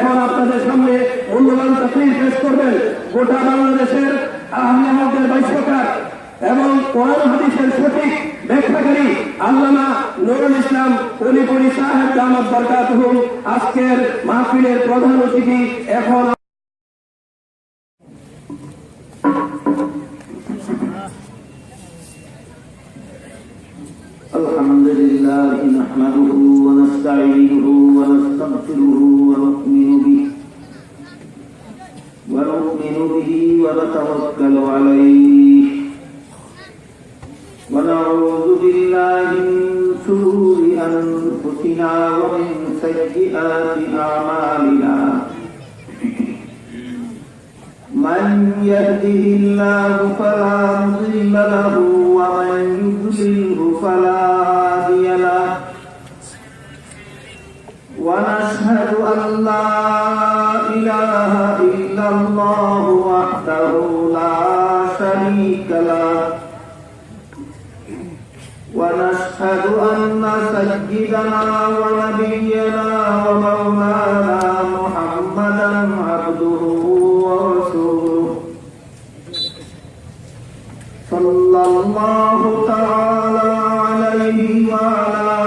এখন আপনাদের সামনে মূল্যবান তাকরীর পেশ করবেন গোটা বাংলাদেশের আহলে হকের ভাষ্যকার এবং কোরআন হাদিসের সঠিক ব্যাখ্যাকারী আল্লামা নুরুল ইসলাম কলিপুরি সাহেব দামাত বরকাতুহু আজকের মাহফিলের প্রধান অতিথি। এখন আলহামদুলিল্লাহ নাহমাদুহু ওয়া নাস্তাঈনুহু ওয়া নাস্তাগফিরুহু ওয়া নু'মিনু বিহি ওয়া নাতাওয়াক্কালু আলাইহি ওয়া নাউযু বিল্লাহি মিন শুরুরি আনফুসিনা ওয়া মিন সাইয়্যিআতি আ'মালিনা মান ইয়াহদিহিল্লাহু ফালা মুদিল্লা লাহু ওয়া মান يضلله فلا هادي له ونشهد أن لا إله إلا الله وحده لا شريك له ونشهد أن سيدنا ونبينا ومولانا محمدا عبده ورسوله صلى الله تعالى عليه وعلى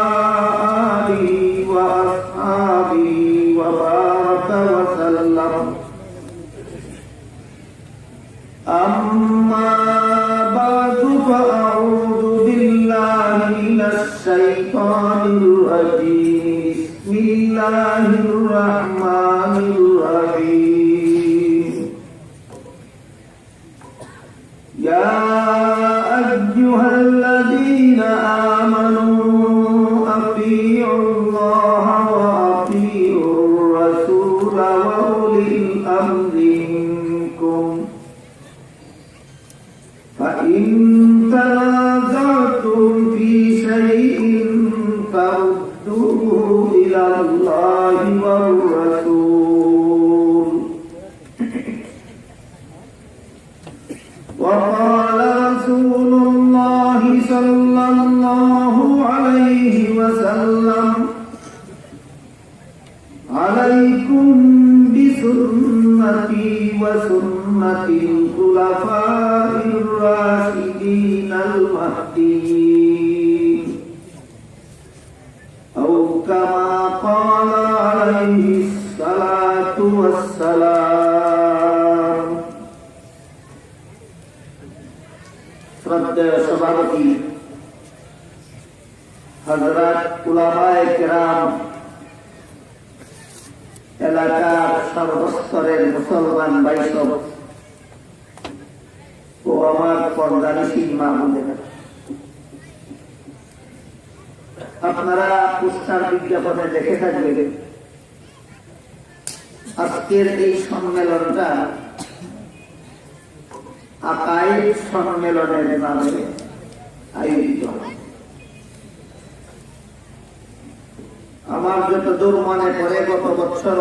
آله وأصحابه وبارك وسلم أما بعد فأعوذ بالله من الشيطان الرجيم بسم الله الرحمن الرحيم يا أيها الذين آمنوا أطيعوا الله وأطيعوا الرسول وأولي الأمر منكم فإن تنازعتم في شيء فردوه إلى الله والرسول وقال رسول الله صلى الله عليه وسلم عليكم بسنتي وسنة الخلفاء الراشدين المهديين أو كما قال عليه الصلاة والسلام শ্রদ্ধেয় সভাপতি হযরত উলামায়ে কেরাম, এলাকার সর্বস্তরের মুসলমান ভাইসব ও আমার পর্দানিশীল মা বোনেরা, আপনারা পোস্টার বিজ্ঞাপনে দেখে থাকবেন আজকের এই সম্মেলনটা আকাইদ সম্মেলনের নামে আয়োজিত। আমার যতদূর মনে পড়ে গত বছর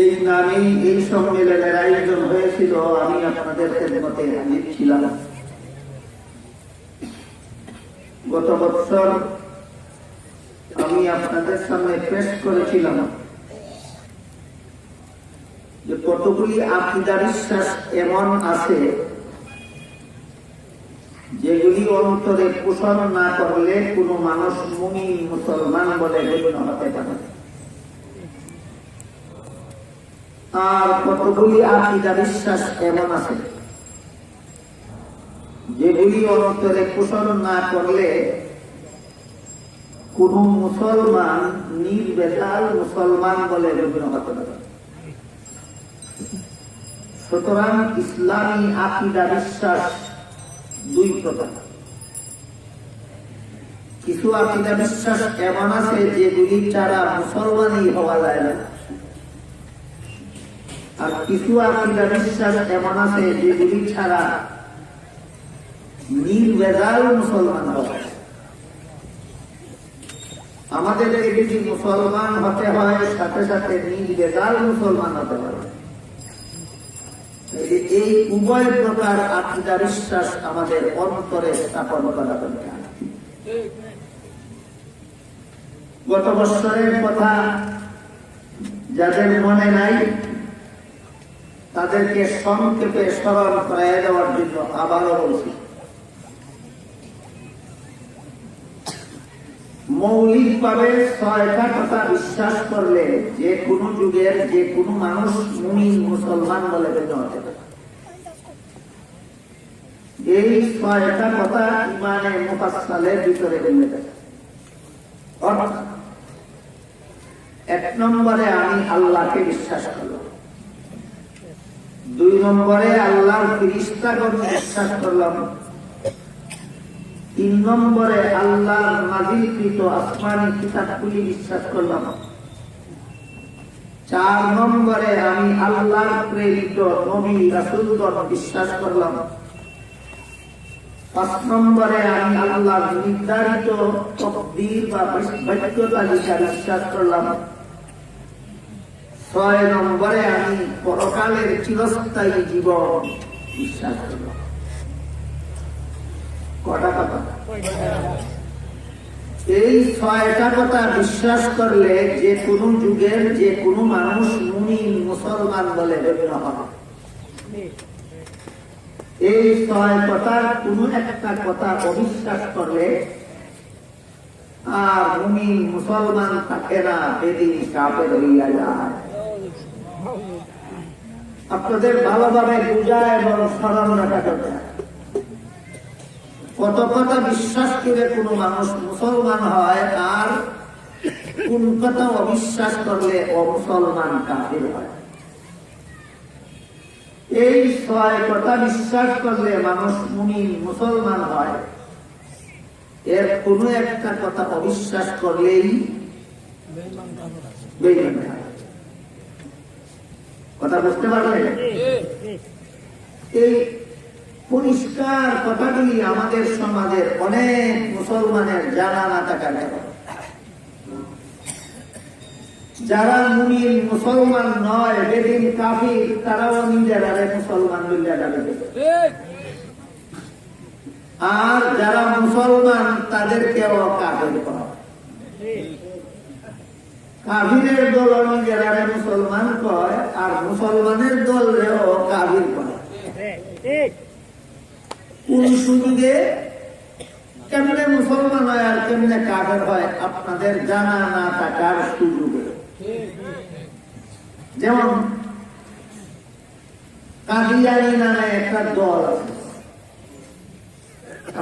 এই নামেই এই সম্মেলনের আয়োজন হয়েছিল। আমি আপনাদের খেদমতে হাজির ছিলাম। গত বছর আমি আপনাদের সামনে পেশ করেছিলাম যে কতগুলি আকীদা বিশ্বাস এমন আছে যেগুলি অন্তরে পোষণ না করলে কোনো মানুষ মুমিন মুসলমান বলে গণ্য হতে পারে, আর কতগুলি আকীদা বিশ্বাস এমন আছে যেগুলি অন্তরে পোষণ না করলে কোন মুসলমান নির্ভেজাল মুসলমান বলে গণ্য হতে পারে। সুতরাং ইসলামী আকীদা বিশ্বাস দুই প্রকার। কিছু আকীদা বিশ্বাস এমন আছে যেগুলি ছাড়া মুসলমানই হওয়া যায় না, আর কিছু আকীদা বিশ্বাস এমন আছে যেগুলি ছাড়া নির্ভেজাল মুসলমান হওয়া যায়। আমাদেরকে যদি মুসলমান হতে হয়, সাথে সাথে নির্ভেজাল মুসলমান হতে হয়। এই উভয় প্রকার আকীদা বিশ্বাস আমাদের অন্তরে স্থাপন করা দরকার। গত বছরের কথা যাদের মনে নাই তাদেরকে সংক্ষেপে স্মরণ করাই দেওয়ার জন্য আবারও বলছি, মৌলিকভাবে 6টা কথা বিশ্বাস করলে যে কোনো যুগের যে কোনো মানুষ মুমিন মুসলমান বলে গণ্য হতে পারে। এই 6টা কথা ইমানে মুফাসসালের ভিতরে উল্লেখ আছে। অর্থাৎ 1 নম্বরে আমি আল্লাহকে বিশ্বাস করলাম, 2 নম্বরে আল্লাহর ফেরেশতাগণ বিশ্বাস করলাম, 3 নম্বরে আল্লাহর নাযিলকৃত আসমানী কিতাবগুলি বিশ্বাস করলাম, 4 নম্বরে আমি আল্লাহর প্রেরিত নবী রাসূলগণ বিশ্বাস করলাম, 5 নম্বরে আমি আল্লাহর নির্ধারিত তকদীর বা বাক্য তালিকা বিশ্বাস করলাম, 6 নম্বরে আমি পরকালের চিরস্থায়ী জীবন বিশ্বাস করলাম। কটা কথা? এই 6টা কথা বিশ্বাস করলে যে কোনো যুগের যে কোনো মানুষ মুমিন মুসলমান বলে গণ্য হবে। এই 6 কথার কোনো একটা কথা অবিশ্বাস করলে আর মুমিন মুসলমান থাকে না, বেদিন কাফের হইয়া যায়। আপনাদের ভালোভাবে বুঝা এবং স্মরণ রাখা দরকার। কত কথা বিশ্বাস করে কোন মানুষ মুসলমান হয় আর কোন কথা অবিশ্বাস করলে অমুসলমান কাফের হয়। এই 6 কথা বিশ্বাস করলে মানুষ মুমিন মুসলমান হয়, এর কোন একটা কথা অবিশ্বাস করলেই বেঈমান হয়। কথা বুঝতে পারলেন? এই পরিষ্কার কথাগুলি আমাদের সমাজের অনেক মুসলমানের জানা না থাকার কারণে, যারা মুমিন মুসলমান নয় বেদিন কাফির, তারাও নিজেরা মুসলমান বলে দাবি করে, আর যারা মুসলমান তাদেরকেও কাফির করা। কাফিরের দল নিজেরা মুসলমান কয় আর মুসলমানের দলরেও কাফির করে। কোন সুযোগে কেমনে মুসলমান হয় আর কেমনে কাফের হয় আপনাদের জানা না থাকার সুযোগে। যেমন কাদিয়ানী নামে একটা দল আছে,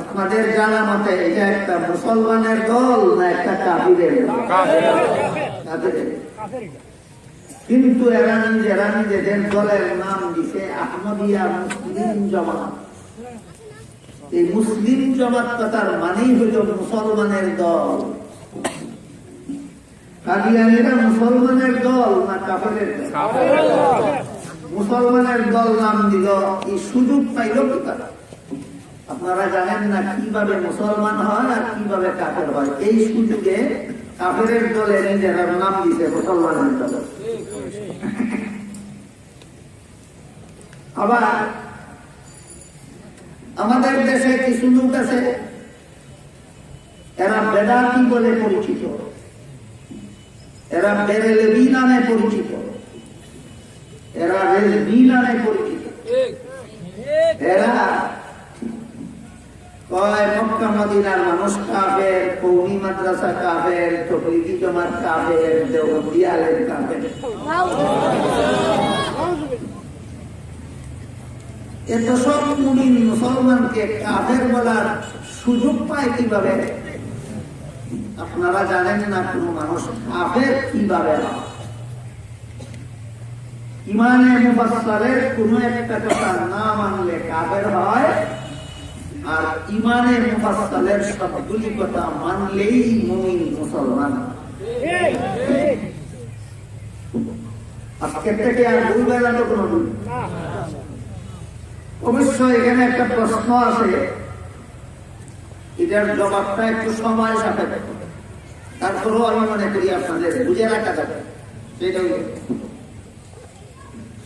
আপনাদের জানা মতে এটা একটা মুসলমানের দল না একটা কাফিরের দল? কিন্তু এরা নিজেদের দলের নাম দিছে আহমদিয়া মুসলিম জামাত। এই মুসলিম জামাত কথার মানেই হইল মুসলমানের দল। কাদিয়ানীরা মুসলমানের দল না কাফেরের দল? মুসলমানের দল নাম দিল, এই সুযোগ পাইল কি তারা? আপনারা জানেন না কিভাবে মুসলমান হয় আর কিভাবে কাফের হয়। এই সুযোগে কাফেরের দলে নিজেরা নাম দিতে মুসলমানের দল। আবার আমাদের দেশে কিছু লোক আছে, এরা বেদাতি বলে পরিচিত, এরা বেরেলভি নামে পরিচিত, এরা রেলভি নামে পরিচিত। এরা কয় মক্কা মদিনার মানুষ কাফের, কওমি মাদ্রাসা কাফের, তবলিগি জামাত কাফের, দেওবন্দি আলেম কাফের। এত সব মুমিন মুসলমানকে কাফের বলার সুযোগ পায় কিভাবে? আপনারা জানেন না কোন মানুষ কাফের কিভাবে হয়। ইমানে মুফাসসালের কোন একটা কথা না মানলে কাফের হয়, আর ইমানে মুফাসসালের সবগুলি কথা মানলেই মুমিন মুসলমান। আজকের থেকে আর ভুলবে না তো কোনো ভুল। অবশ্যই এখানে একটা প্রশ্ন আছে, এটার জবাবটা একটু সময় সাপেক্ষ, তারপরেও আমি মনে করি আপনাদের বুঝে রাখা যাবে। সেটা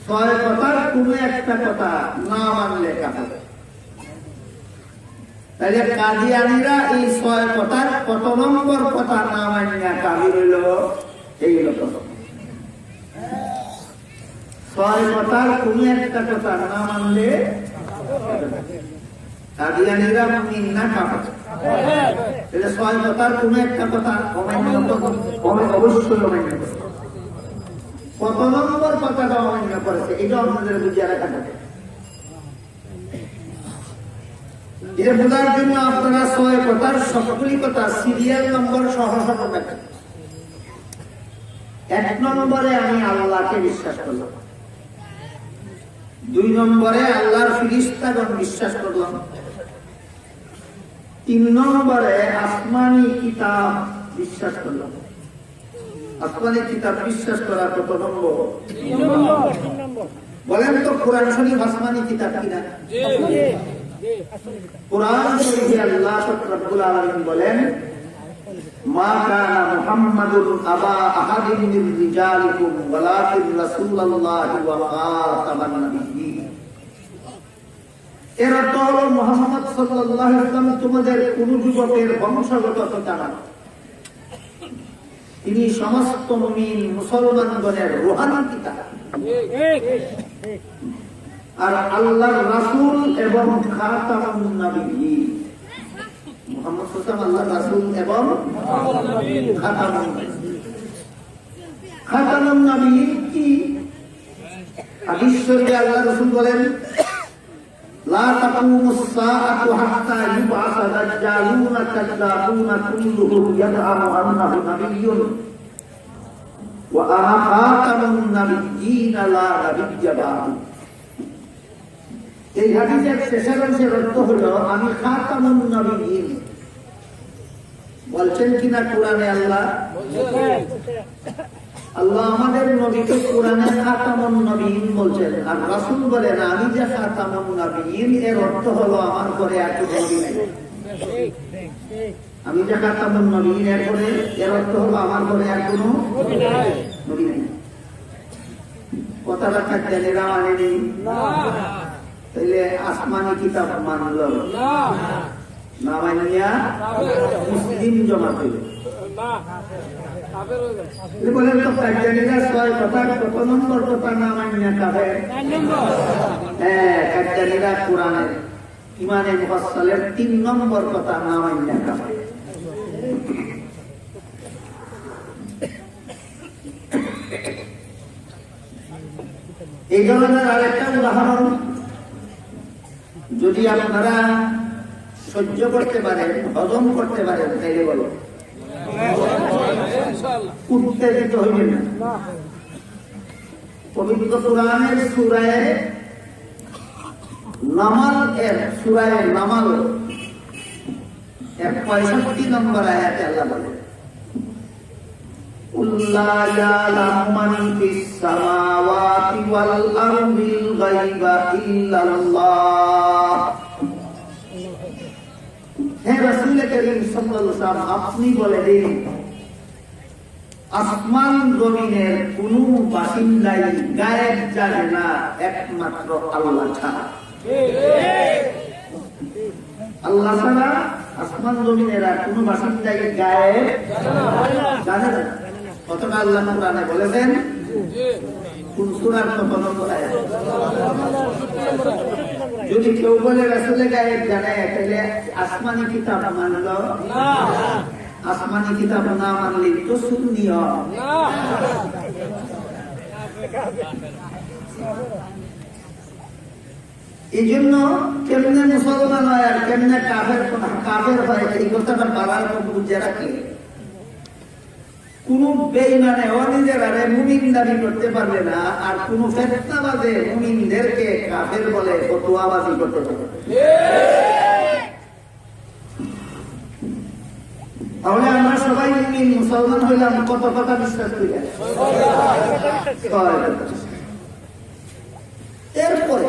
6 কথার কোন একটা কথা না মানলে কাফের। তাহলে কাদিয়ানীরা এই 6 কথার কত নম্বর কথা না মানিয়া কাফির হইল? এই হলো ছয় কথার কোন একটা কথা না মানলে কাদিয়ানীরা মুমিন না কাফের। এটা ছয় কথার কোন একটা কথা অমান্য অবশ্যই অমান্য করে। কত নম্বর কথাটা অমান্য করেছে এটা আপনাদের বুঝিয়ে রাখা যাবে। এটা বোঝার জন্য আপনারা ছয় কথার সবগুলি কথা সিরিয়াল নম্বর সহ সহ দেখেন। 1 নম্বরে আমি আল্লাহকে বিশ্বাস করলাম, 2 নম্বরে আল্লাহর ফেরেশতাগণ বিশ্বাস করলাম, 3 নম্বরে আসমানি কিতাব বিশ্বাস করলাম। আসমানি কিতাব বিশ্বাস করা কত নম্বর? 3 নম্বর। বলেন তো কোরআন শরীফ আসমানি কিতাব কিনা? কোরআন শরীফে আল্লাহ রাব্বুল আলামিন বলেন, মা কানা মুহাম্মাদুন আবা আহাদিন মির রিজালিকুম ওয়ালাকিন রাসূলুল্লাহি ওয়া খাতামান নাবিয়্যিন। এর অর্থ হলো মুহাম্মদ সাল্লাল্লাহু আলাইহি ওয়াসাল্লাম তোমাদের কোন যুবকের বংশগত পিতা না, তিনি সমস্ত মুমিন মুসলমানগণের রূহানি পিতা। আর আল্লাহর রাসূল এবং খাতামুন নাবিয়্যিন। মুহাম্মদ সাল্লাল্লাহু আলাইহি ওয়াসাল্লাম আল্লাহর রাসূল এবং খাতামুন নাবিয়্যিন। খাতামুন নাবিয়্যিন কি? হাদিস শরীফে আল্লাহ রাসূল বলেন, লা তাকুমুস সাআতু হাত্তা ইউবআসা দাজ্জালুনা কাযাবুনা কুল্লুহুম ইয়াদআমু আন্নাহু নাবিয়্যুন ওয়া আনা খাতামুন নাবিয়্যিন লা নাবিয়্যা বা'দু। এই হাদিসের শেষের অংশের অর্থ হলো আমি খাতামুন নাবিয়্যিন। বলছেন কিনা কোরআনে আল্লাহ? আল্লাহ আমাদের নবীকে কোরআনে খাতামুন নবীন বলছেন, আর রাসূল বলেন আমি যে খাতামুন নবীন, এর অর্থ হলো আমার পরে আর কোনো নবী নাই। আমি যে খাতামুন নবীন এর অর্থ হলো আমার পরে আর কোনো নবী নাই। কথাটা কাজেরা মানেনি না, তাইলে আসমানি কিতাব মানল না, মানিয়া মুসলিম জমা হইল না। বলেন তো কাজেরা ছয় কথা কত নম্বর কথা না মানিয়া কাফের? হ্যাঁ, কাজেরা কোরআনের ইমানে মুফাসসালের 3 নম্বর কথা না মানিয়া কাফের। এই ধরনের আরেকটা উদাহরণ যদি আপনারা সহ্য করতে পারেন, হজম করতে পারেন, তাইলে বলো উত্তেজিত হইবেন না। পবিত্র কোরআনের সূরা নামাল এর সূরা নামাল 65 নম্বর আয়াতে আল্লাহ বলেন, লা ইয়ালামু মান ফিস সামাওয়াতি ওয়াল আরদিল গায়বা ইল্লাল্লাহ। হে রাসূল করিম সাল্লাল্লাহু আলাইহি ওয়াসাল্লাম, আপনি বলে দিন আসমান জমিনের কোন বাসিন্দাই গায়েব জানে না একমাত্র আল্লাহ ছাড়া। আল্লাহ ছাড়া আসমান জমিনের কোন বাসিন্দাই গায়েব জানে না। কতটা আল্লাহ কোরআনে বলেছেন? কোন সূরার কত নম্বর আয়াত? যদি কেউ বলে রাসূলের গায়েব জানে, তাহলে আসমানি কিতাব মানল না। আসমানি কিতাব না মানলে তো সুন্নিও না। এই জন্য কেমনে মুসলমান হয় আর কেমনে কাফের হয়, এই কথাটা বাবার বুঝে রাখলে কোন বেঈমানে নিজেরা মুমিন দাবি করতে পারবে না, আর কোন ফেতনাবাজে মুমিনদেরকে কাফের বলে ফতোয়াবাজি করতে পারবে। তাহলে আমরা সবাই মুমিন মুসলমান হইলাম কত কথা বিশ্বাস করি? এরপরে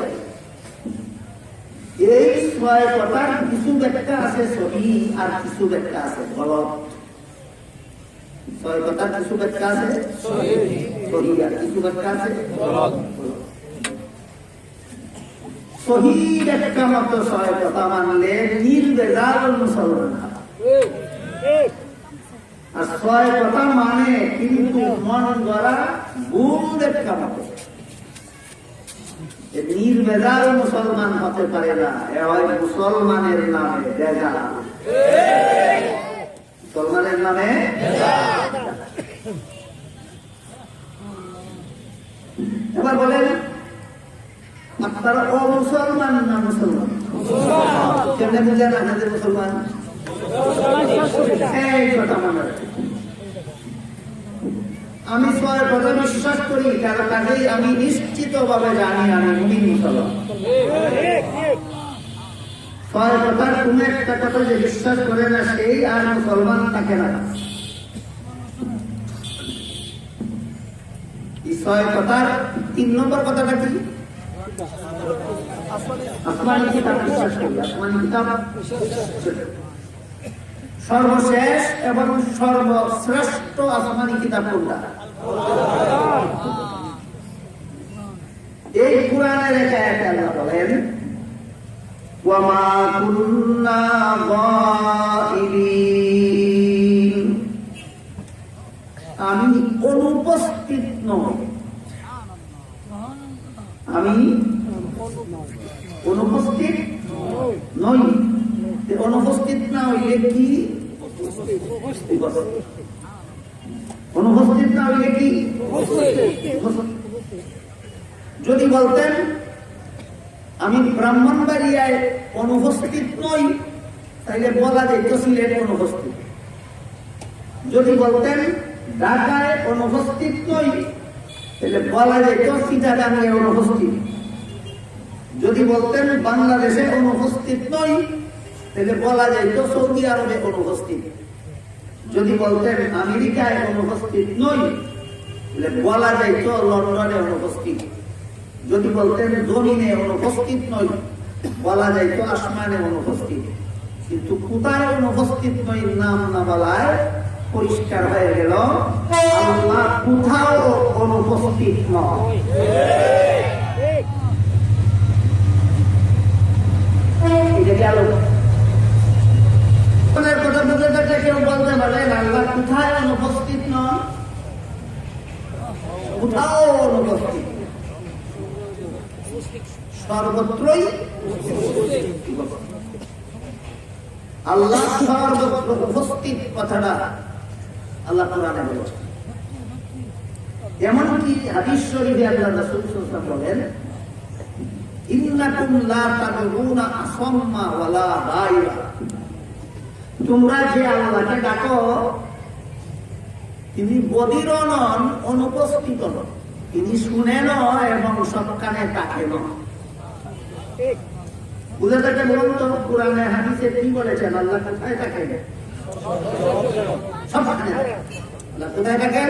এই 6 কথার কিছু ব্যাখ্যা আছে সহি আর কিছু ব্যাখ্যা আছে গলত। 6 কথার কিছু ব্যাখ্যা আছে সহি আর কিছু ব্যাখ্যা আছে গলত। সহি ব্যাখ্যা মতো 6 কথা মানলে নির্বেজাল মুসলমান। আর 6 কথা মানে কিন্তু মন গড়া ভুল ব্যাখ্যা মতো নির্ভেজাল মুসলমান হতে পারে না, এ হয় মুসলমানের নামে ভেজাল। মুসলমানের নামে এবার বলেন আপনারা অমুসলমান না মুসলমান? কেমনে বুঝেন আপনাদের মুসলমান? এই কথা মনে রাখবেন। আমি ছয় কথা বিশ্বাস করি, কারণ কাজেই আমি নিশ্চিত ভাবে জানি আমি মুমিন মুসলমান। ছয় কথার কোন একটা কথা যে বিশ্বাস করে না সেই আর মুসলমান থাকে না। এই ছয় কথার 3 নম্বর কথাটা কি? আসমানি কিতাব বিশ্বাস করি। আসমানি কিতাব সর্বশেষ এবং সর্বশ্রেষ্ঠ আসমানি কিতাব কোনটা? এই কুরআনের এক আয়াতে আল্লাহ বলেন ওয়া মা কুন্না গায়িবিন, আমি অনুপস্থিত নই। আমি অনুপস্থিত নই। অনুপস্থিত না হইলে কি? অনুপস্থিত না হইলে কি? যদি বলতেন আমি ব্রাহ্মণবাড়িয়ায় অনুপস্থিত নই, তাইলে বলা যেত সিলেট অনুপস্থিত। যদি বলতেন ঢাকায় অনুপস্থিত নই, তাহলে বলা যেত চিটাগাঙ্গে অনুপস্থিত। যদি বলতেন বাংলাদেশে অনুপস্থিত নই, তাহলে বলা যাইত সৌদি আরবে অনুপস্থিত। যদি বলতেন আমেরিকায় অনুপস্থিত নই, তাহলে বলা যাইত লন্ডনে অনুপস্থিত। যদি বলতেন জমিনে অনুপস্থিত নই, বলা যাইত আসমানে অনুপস্থিত। কিন্তু কোথায় অনুপস্থিত নই নাম না বলায় পরিষ্কার হয়ে গেল আল্লাহ কোথাও অনুপস্থিত নয়। কথা বুঝে থাকলে কেউ বলতে পারেন আল্লাহ কোথায় অনুপস্থিত নন? কোথাও অনুপস্থিত, সর্বত্রই আল্লাহ সর্বত্র উপস্থিত কথাটা আল্লাহ কোরআনে বলেছেন। এমনকি হাদিস শরীফে আল্লাহ রাসূল সাল্লাল্লাহু আলাইহি ওয়াসাল্লাম বলেন ইন্নাকুম লা তাদউনা আসাম্মা ওয়ালা গায়রা, তোমরা যে আল্লাহকে ডাকো তিনি বধির নন, অনুপস্থিত নন, তিনি শুনেন এবং সব কানে তাকেন। বুঝে থাকে বলুন তো কোরআনে হাদিসে কি বলেছেন? আল্লাহ কোথায় থাকেন? সবখানে। আল্লাহ কোথায় থাকেন?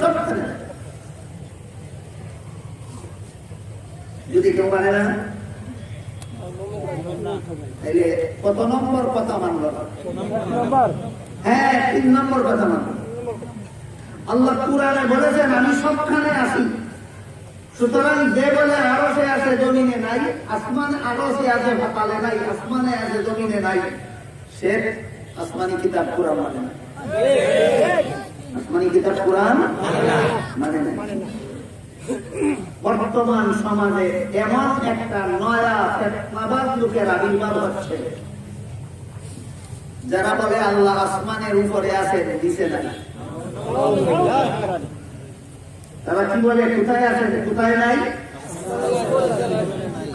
সবখানে। যদি কেউ মানে না তাহলে কত নম্বর কথা মানল? হ্যাঁ, 3 নম্বর কথা মানল। আল্লাহ কুরআনে বলেছেন আমি সবখানে আছি। সুতরাং যে বলে আরশে আছে জমিনে নাই, আসমানে আরশে আছে পাতালে নাই, আসমানে আছে জমিনে নাই, সে আসমানি কিতাব কুরআন মানে না। আসমানি কিতাব কুরআন মানে না। বর্তমান সমাজে এমন একটা নয়া ফিতনাবাজ লোকের আবির্ভাব হচ্ছে যারা বলে আল্লাহ আসমানের উপরে আছেন, নিচে নাই। তারা কি বলে? কোথায় আছেন? কোথায় নাই?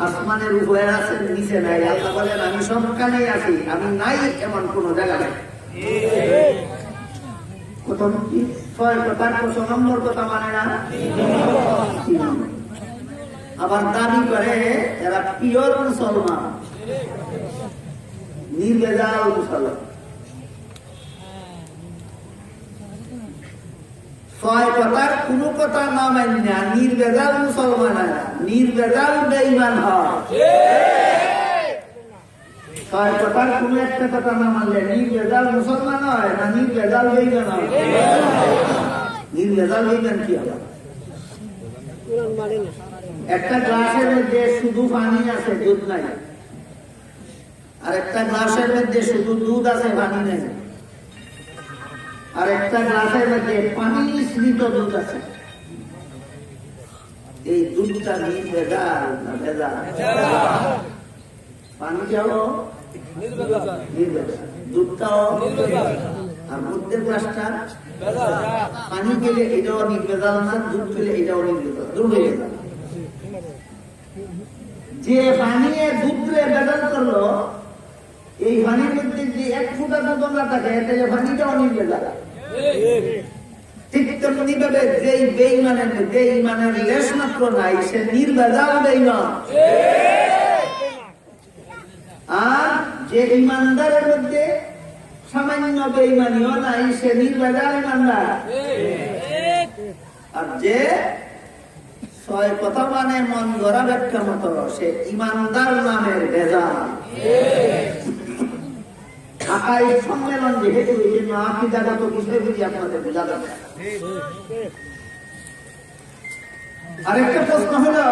আসমানের উপরে আছেন, নিচে নাই। আল্লাহ বলেন আমি সবখানেই আছি, আমি নাই এমন কোন জায়গা নাই। প্রথম কি 6 কথার 1 নম্বর কথা মানে না। আবার দাবি করে এরা পিওর মুসলমান, নির্ভেজাল মুসলমান। 6 কথার কোন কথা না মানি না, নির্ভেজাল মুসলমান, নির্ভেজাল বেঈমান হয়। 6 কথার কোন একটা কথা না মানলে নির্ভেজাল মুসলমান হয় না, নির্ভেজাল বেঈমান হয়। নির্ভেজাল বেঈমান কি হবে? একটা গ্লাসের মধ্যে শুধু পানি আছে, দুধ নাই, আর একটা গ্লাসের মধ্যে শুধু দুধ আছে, পানি নেই, আর একটা গ্লাসের মধ্যে পানি মিশ্রিত দুধ আছে। এই দুধটা নির্ভেজাল না ভেজাল? পানিটাও নির্ভেজাল, দুধটাও আর মধ্যে গ্লাসটা পানি গেলে এটাও নির্ভেজাল না, দুধ গেলে এটাও নির্ভেজাল, দুটোই ভেজাল। যে পানি দুধ ভেজাল করলো, এই পানির মধ্যে যে এক ফুটা দুধ না থাকে তাহলে পানিটাও নির্ভেজাল। ঠিক তেমনি ভাবে যেই বেঈমানের মধ্যে ঈমানের লেশ মাত্র নাই, সে নির্ভেজাল বেঈমান। আর যে ঈমানদারের মধ্যে সামান্য বেঈমানিও নাই, সে নির্ভেজাল ঈমানদার। আর যে ছয় কথা মানে মন গড়া ব্যাখ্যা মতো, সে ঈমানদার নামের ভেজাল। আকাই সম্মেলন যেহেতু এই জন্য আকিদাগত বিষয় বুঝি আপনাদের বোঝা যাবে। আরেকটা প্রশ্ন হলো,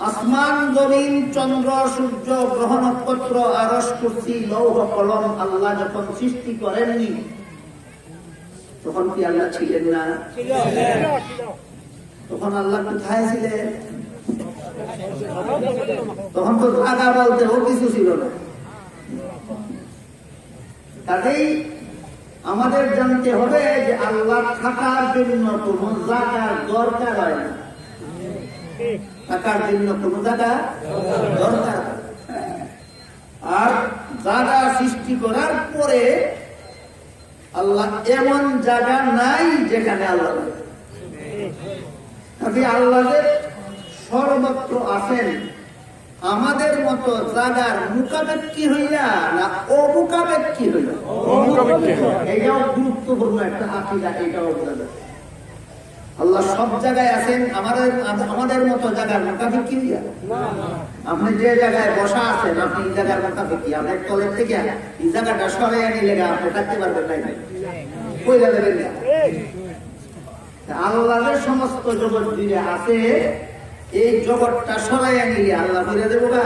আসমান, জমিন, চন্দ্র, সূর্য, গ্রহ, নক্ষত্র, আরশ, কুরসি, লৌহ, কলম আল্লাহ যখন সৃষ্টি করেননি, তখন কি আল্লাহ ছিলেন না? তখন আল্লাহ কোথায় ছিলেন? তখন তো জায়গা বলতেও কিছু ছিল না। কাজেই আমাদের জানতে হবে যে আল্লাহ থাকার জন্য কোন জায়গার দরকার হয় না, থাকার জন্য কোন জায়গা দরকার। আর জায়গা সৃষ্টি করার পরে আল্লাহ এমন জায়গা নাই যেখানে আল্লাহ নেই। আল্লাহ সর্বত্র আছেন, আমাদের মতো জায়গার মুখাপেক্ষী হইয়া না অমুখাপেক্ষী হইয়া, এটাও গুরুত্বপূর্ণ একটা আকীদা। এটাও আল্লাহ সব জায়গায় আছেন, আমাদের মতো জায়গার মুখাপেক্ষী হইয়া। আপনি যে জায়গায় বসা আছেন, আপনি এই জায়গার মুখাপেক্ষী। আপনার তলের থেকে এই জায়গাটা সরে আনি লেগে আপনি থাকতে পারবেন না, কইলা দেবেন না। আল্লাহের সমস্ত জগৎ জুড়ে আছে, এই জগৎটা সরাই আনিলে আল্লাহ বলে দেবো না?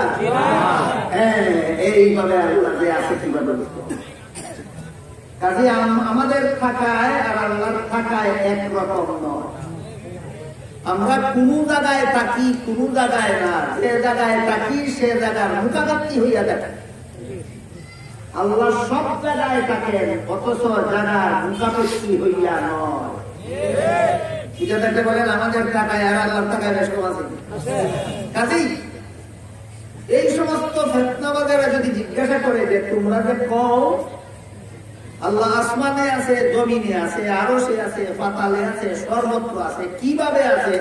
হ্যাঁ, এইভাবে আল্লাহ যে আছে কিভাবে কাজে আমাদের থাকায় আর আল্লাহর থাকায় একরকম নয়। আমরা কোন জায়গায় থাকি, কোন জায়গায় না, যে জায়গায় থাকি সে জায়গার মুখাপেক্ষী হইয়া থাকে। আল্লাহ সব জায়গায় থাকেন, অথচ জায়গার মুখাপেক্ষী হইয়া নয়। এটা দেখতে বলেন আমাদের টাকায় আর আল্লাহর টাকায় বেশ কম আছে। কাজেই এই সমস্ত ফিতনাবাদেরা যদি জিজ্ঞাসা করে যে তোমরা যে কও আল্লাহ আসমানে আছে, জমিনে আছে, আরশে আছে, পাতালে আছে, সর্বত্র আছে, কিভাবে আছে?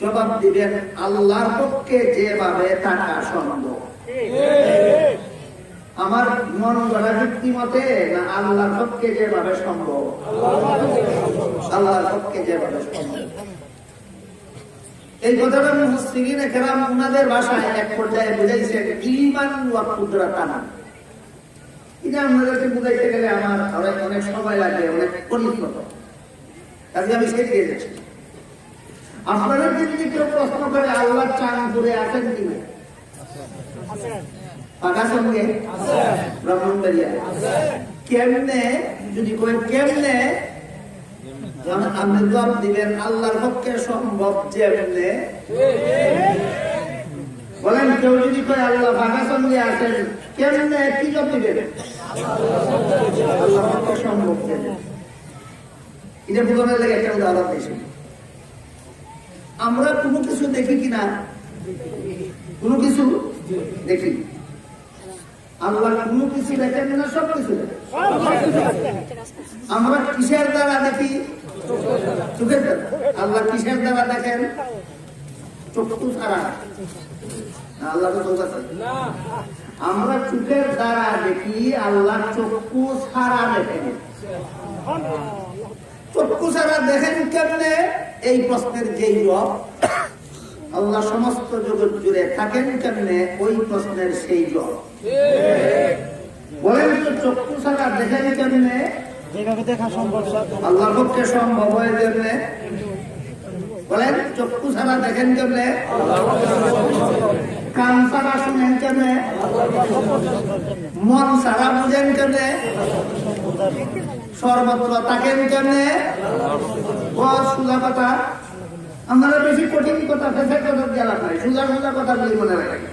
জবাব দিবেন আল্লাহর পক্ষে যেভাবে থাকা সম্ভব। আমার মন গড়া যুক্তি মতে না, আল্লাহর পক্ষে যেভাবে সম্ভব, আল্লাহর পক্ষে যেভাবে সম্ভব। এই কথাটা মুফাসসিরিনে কেরাম ওনাদের ভাষায় এক পর্যায়ে বুঝাইছেন ঈমান ওয়া কুদরাতানা। এটা আমাদেরকে বুঝাইতে গেলে আমার অনেক সময় লাগে, অনেক পরিশ্রম। কাজে আমি সেদিকে যাচ্ছি। আপনাদের যদি কেউ প্রশ্ন করে আল্লাহ চান করে আছেন কিনা, পাকা সঙ্গে ব্রাহ্মণবাড়িয়া কেমনে যদি কেমনে, আপনি জবাব দিবেন আল্লাহর পক্ষে সম্ভব যেমনে। বলেন কেউ যদি কয় আল্লাহ পাকা সঙ্গে আছেন, কেমনে, কি জবাব দিবেন? আল্লাহর পক্ষে সম্ভব যেমনে। এটা বোঝানোর লাগে একটা উদাহরণ দিয়েছি। আমরা কোনো কিছু দেখি কিনা? কোনো কিছু দেখি। আল্লাহ কোনো কিছু দেখেন না, সব কিছু দেখেন। আমরা কিসের দ্বারা দেখি? চোখের দ্বারা। আল্লাহ কিসের দ্বারা দেখেন? চক্ষু ছাড়া। আল্লাহ তো চোখ আছে। আমরা চোখের দ্বারা দেখি, আল্লাহ চক্ষু ছাড়া দেখেন। চক্ষু ছাড়া দেখেন কেমনে? এই প্রশ্নের যেই জবাব, আল্লাহ সমস্ত জগৎ জুড়ে থাকেন কেমনে, ওই প্রশ্নের সেই জবাব। বলেন তো চক্ষু ছাড়া দেখেন কেমনে? যেভাবে দেখা সম্ভব আল্লাহর পক্ষে সম্ভব হয় কেমনে? বলেন চক্ষু ছাড়া দেখেন কেমনে? কান ছাড়া শুনেন কেমনে? মন ছাড়া বুঝেন কেমনে? সর্বত্র থাকেন কেমনে? গছ, ফুলা পাতা আমরা বেশি কঠিন কথা ফেসের কথা দিয়ে লাভ নাই, সোজা সোজা কথা বলি মনে রাখি।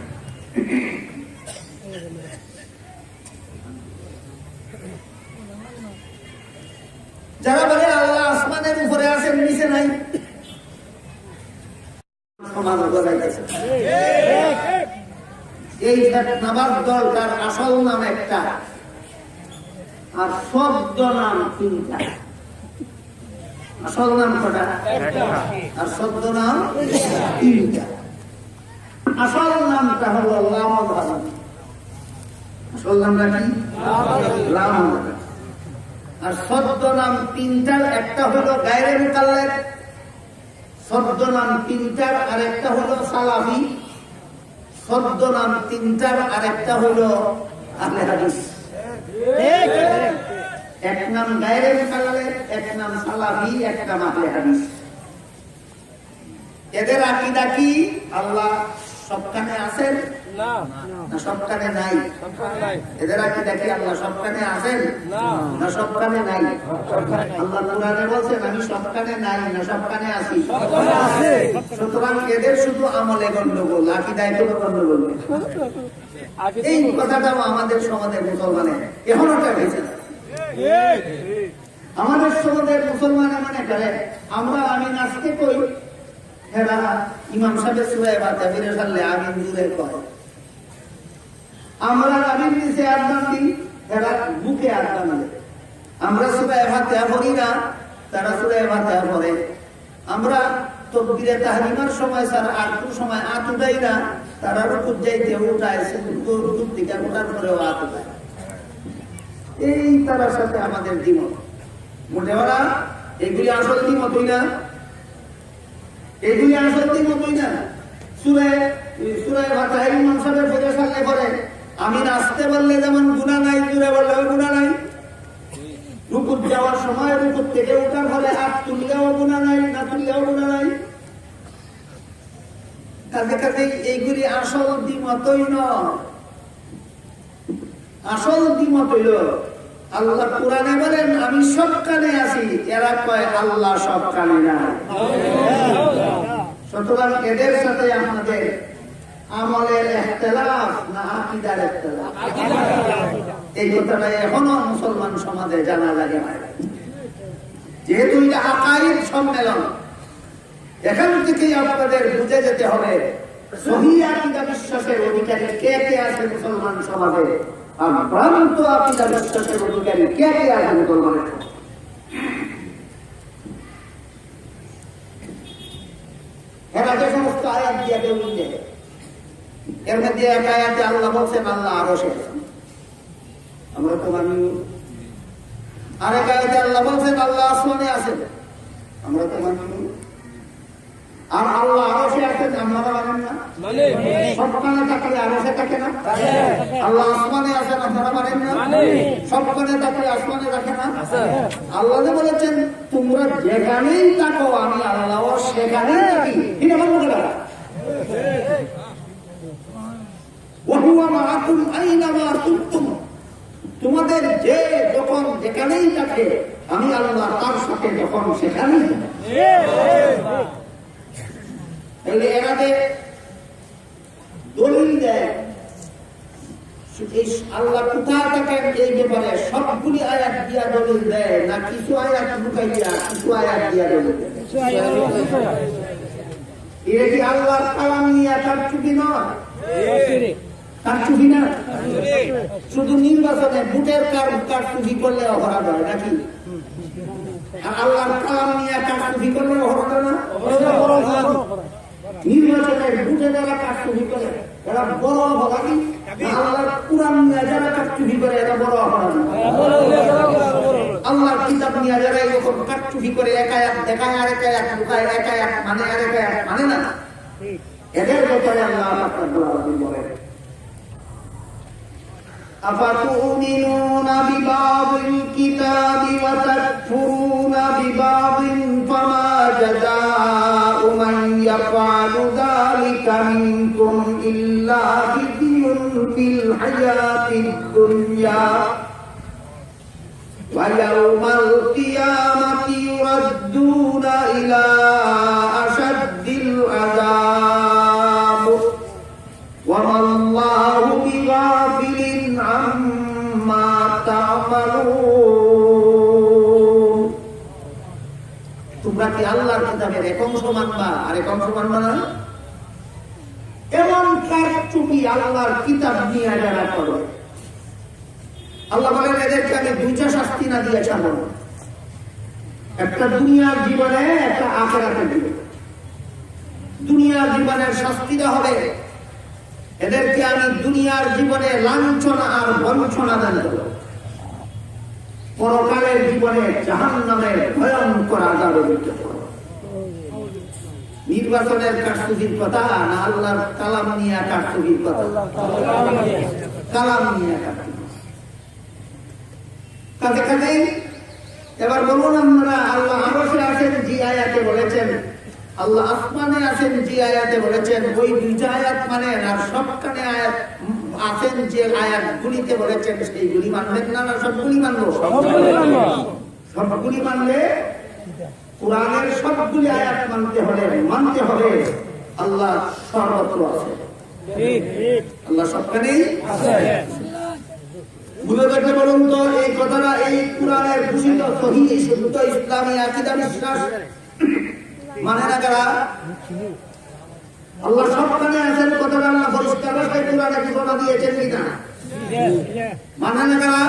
যারা বলে আল্লাহ আসমানের উপরে আছেন নিচে নাই, সমাজ গড়াইতেছে। এই নামাজ দল তার আসল নাম একটা আর শব্দ নাম তিনটা। আসল নাম কটা আর শব্দ নাম তিনটা। আসল নামটা হলো লামধারী। আসল নামটা কি? লামধারী। আর শব্দ নাম তিনটার একটা হলো গায়রে মুকাল্লাদ, শব্দ নাম তিনটার আরেকটা হলো সালাফি, শব্দ নাম তিনটার আরেকটা হলো আহলে হাদিস। এক নাম গায়রে মুকাল্লাদ, এক নাম সালাফি, এক নাম আহলে হাদিস। এদের আকীদা কি? আল্লাহ সবখানে আছেন না সবখানে নাই? এদের আকীদা কি আল্লাহ সবখানে আছেন না সবখানে নাই? আল্লাহ কোরআনে বলছেন আমি সবখানে নাই না সবখানে আছি। সুতরাং এদের শুধু আমলে গন্ডগোল, আকীদায় কোনো গন্ডগোল নেই। এই কথাটাও আমাদের সমাজের মুসলমানে এখনো হয়েছে না। আমাদের সমাজের মুসলমানে মনে করে আমি নাচতে কই, হেরা ইমাম সাহেবের সূরা ফাতিহা পড়লে আমিন জুড়ে কয়। আমরা আমিন নিচে আদান দিই, হেরা বুকে আদান দেয়। আমরা সূরা ফাতিহা পড়ি না, তারা সূরা ফাতিহা পড়ে। আমরা তাকবীরে তাহরিমার সময় স্যার আরকু সময় হাত উঠাই না, তারা রুকু যাইতে উঠায়, রুকু থেকে ওঠার পরেও হাত উঠায়। এই তার সাথে আমাদের দ্বিমত। মোটে ওরা এগুলি আসল দ্বিমত হই না, এগুলি আসল দ্বিমত হই না। সূরা ফাতিহা ইমাম সাহেবের পড়ে সারলে পরে আমি নাচতে বললে যেমন গুনাহ নাই, জুড়ে বললে গুনাহ নাই। রুকু যাওয়ার সময় রুকু থেকে ওঠার পরে হাত তুললেও গুনাহ নাই, না তুললেও গুনাহ নাই। কাজে কাজে এইগুলি আসল দ্বিমতই নয়। আসল দ্বিমত হইল আল্লাহ কোরআনে বলেন আমি সবখানে আছি, এরা কয় আল্লাহ সবখানে না। সুতরাং এদের সাথে আমাদের আমলের ইখতিলাফ না আকীদার ইখতিলাফ, এই কথাটা এখনো মুসলমান সমাজে জানা লাগে না। যেহেতু এটা আকাইদ সম্মেলন, এখান থেকেই আপনাদের বুঝে যেতে হবে সহিহ আকীদা বিশ্বাসের অধিকারী কে কে আছে মুসলমান সমাজে, আর ভ্রান্ত আকীদা বিশ্বাসের অধিকারী কে কে আছে মুসলমানের। এরা যে সমস্ত আয়াত দিয়ে দলিল দেয়, এর মধ্যে এক আয়াতে আল্লাহ বলছেন আল্লাহ আরশে আছেন, আমরা তো মানি। আরেক আয়াতে আল্লাহ বলছেন আল্লাহ আসমানে আছেন, আমরা তো মানি। আর আল্লাহ আরশে আছেন আপনারা মানেন না? সবখানে থাকলে আরশে থাকে না? আল্লাহ আসমানে আছেন আপনারা মানেন না? সবখানে থাকলে আসমানে থাকে না? আল্লাহ বলেছেন তোমরা যেখানেই থাকো আমি আল্লাহ সেখানেই থাকি। এটা মানবো না? তোমাদের যে যখন যেখানেই থাকে আমি আল্লাহ তার সাথে যখন সেখানেই এরাতে দলিল দেয় আল্লাহ কোথায় থাকেন এই ব্যাপারে সবগুলি আয়াত দিয়া দলিল দেয় না, কিছু আয়াত লুকাই দিয়া কিছু আয়াত দিয়া দলিল দেয়। এটা কি আল্লাহর কালাম নিয়ে তার চুকি নয়? তার চুকি না? শুধু নির্বাচনে ভোটের কারচুপি করলে অপরাধ হয় নাকি? আর আল্লাহর কালাম নিয়ে কারচুপি করলে অপরাধ হয় না? নির্বাচনের ভোটে যারা কারচুপি করে এরা বড় অপরাধী, আল্লাহর কুরআন নিয়ে যারা কারচুপি করে এরা বড় অপরাধী। আল্লাহর কিতাব নিয়ে যারা এরকম কারচুপি করে এক আয়াত দেখায় আরেক আয়াত লুকায়, এক আয়াত মানে আরেক আয়াত মানে না, এদের ব্যাপারে আল্লাহ বলেন أفتؤمنون ببعض الكتاب وتكفرون ببعض فما جزاء من يفعل ذلك منكم إلا خزي في الحياة الدنيا ويوم القيامة يردون إلى أشد তোমরা কি আল্লাহর কিতাবের এক অংশ মানবা আর এক অংশ মানবা না? এমন কারচুপি আল্লাহর কিতাব নিয়ে যারা করো, আল্লাহ বলেন এদেরকে আমি দুইটা শাস্তি না দিয়ে ছাড়ব না, একটা দুনিয়ার জীবনে, একটা আখিরাতের জীবনে। দুনিয়ার জীবনের শাস্তিটা হবে এদেরকে আমি দুনিয়ার জীবনে লাঞ্ছনা আর বঞ্চনা দান করব, পরকালের জীবনে জাহান্নামের ভয়ঙ্কর আযাবে লিপ্ত করব। নির্বাচনের কারচুপির কথা না আল্লাহর কালাম নিয়ে কারচুপির কথা? কালাম নিয়ে কারচুপি। কাজে কাজেই এবার বলুন আপনারা, আল্লাহ আরশে আছেন যে আয়াতে বলেছেন, আল্লাহ আসমানে আছেন যে আয়াতে বলেছেন, ওই দুইটা আয়াত মানে আর সবখানে আয়াত আছেন যে আয়াতগুলিতে বলেছেন সেইগুলি মানবেন না? না সবগুলি মানবো? সবগুলি মানলে কোরআনের সবগুলি আয়াত মানতে হবে আল্লাহ সর্বত্র আছে, আল্লাহ সবখানেই আছে। বুঝে দেখলে বলুন তো এই কথাটা, এই কোরআনের ঘোষিত সহিহ শুদ্ধ ইসলামী আকীদা বিশ্বাস মানে না কারা? আল্লাহ সবখানে আছেন কথাটা আল্লাহ পরিষ্কার ভাষায় কোরআনে ঘোষণা দিয়েছেন কিনা? মানে না কারা?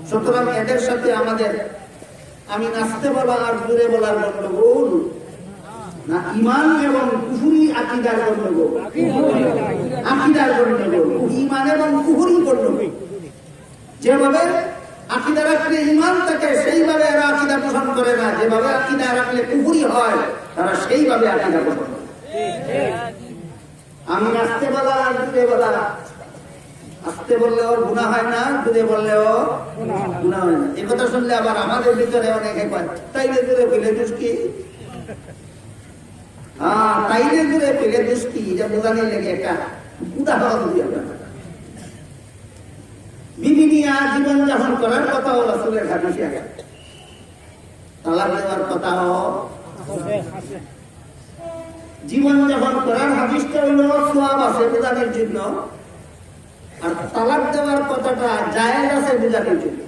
সুতরাং এদের সাথে আমাদের আমি নাচতে বলা আর জুড়ে বলার গন্ডগোল না ঈমান এবং কুফরি আকীদার গন্ডগোল? আকীদার গন্ডগোল, ঈমান এবং কুফরি গন্ডগোল। যেভাবে আকীদা রাখলে ঈমান থাকে সেইভাবে এরা আকীদা পোষণ করে না, যেভাবে আকীদা রাখলে কুফরি হয় তারা সেইভাবে আকীদা পোষণ করে। আমি নাচতে বলা আর জুড়ে বলা, আসতে বললেও গুনাহ হয় না, জুড়ে বললেও গুনাহ হয় না। এই কথা শুনলে আবার আমাদের ভিতরে অনেকে কয় তাইলে জুড়ে পেলে দুষ্টি, তাইলে জুড়ে পেলে দুষ্টি, এটা বোঝানোর লেগে একটা উদাহরণ দিই আপনার। বিবি নিয়ে জীবন যাপন করার কথাও রাসূলের হাদিসে আছে, তালাক দেওয়ার কথাও জীবন যাপন করার হাদিসটা হলো সওয়াব আছে বোঝানোর জন্য, আর তালাক দেওয়ার কথাটা জায়েজ আছে বোঝানোর জন্য।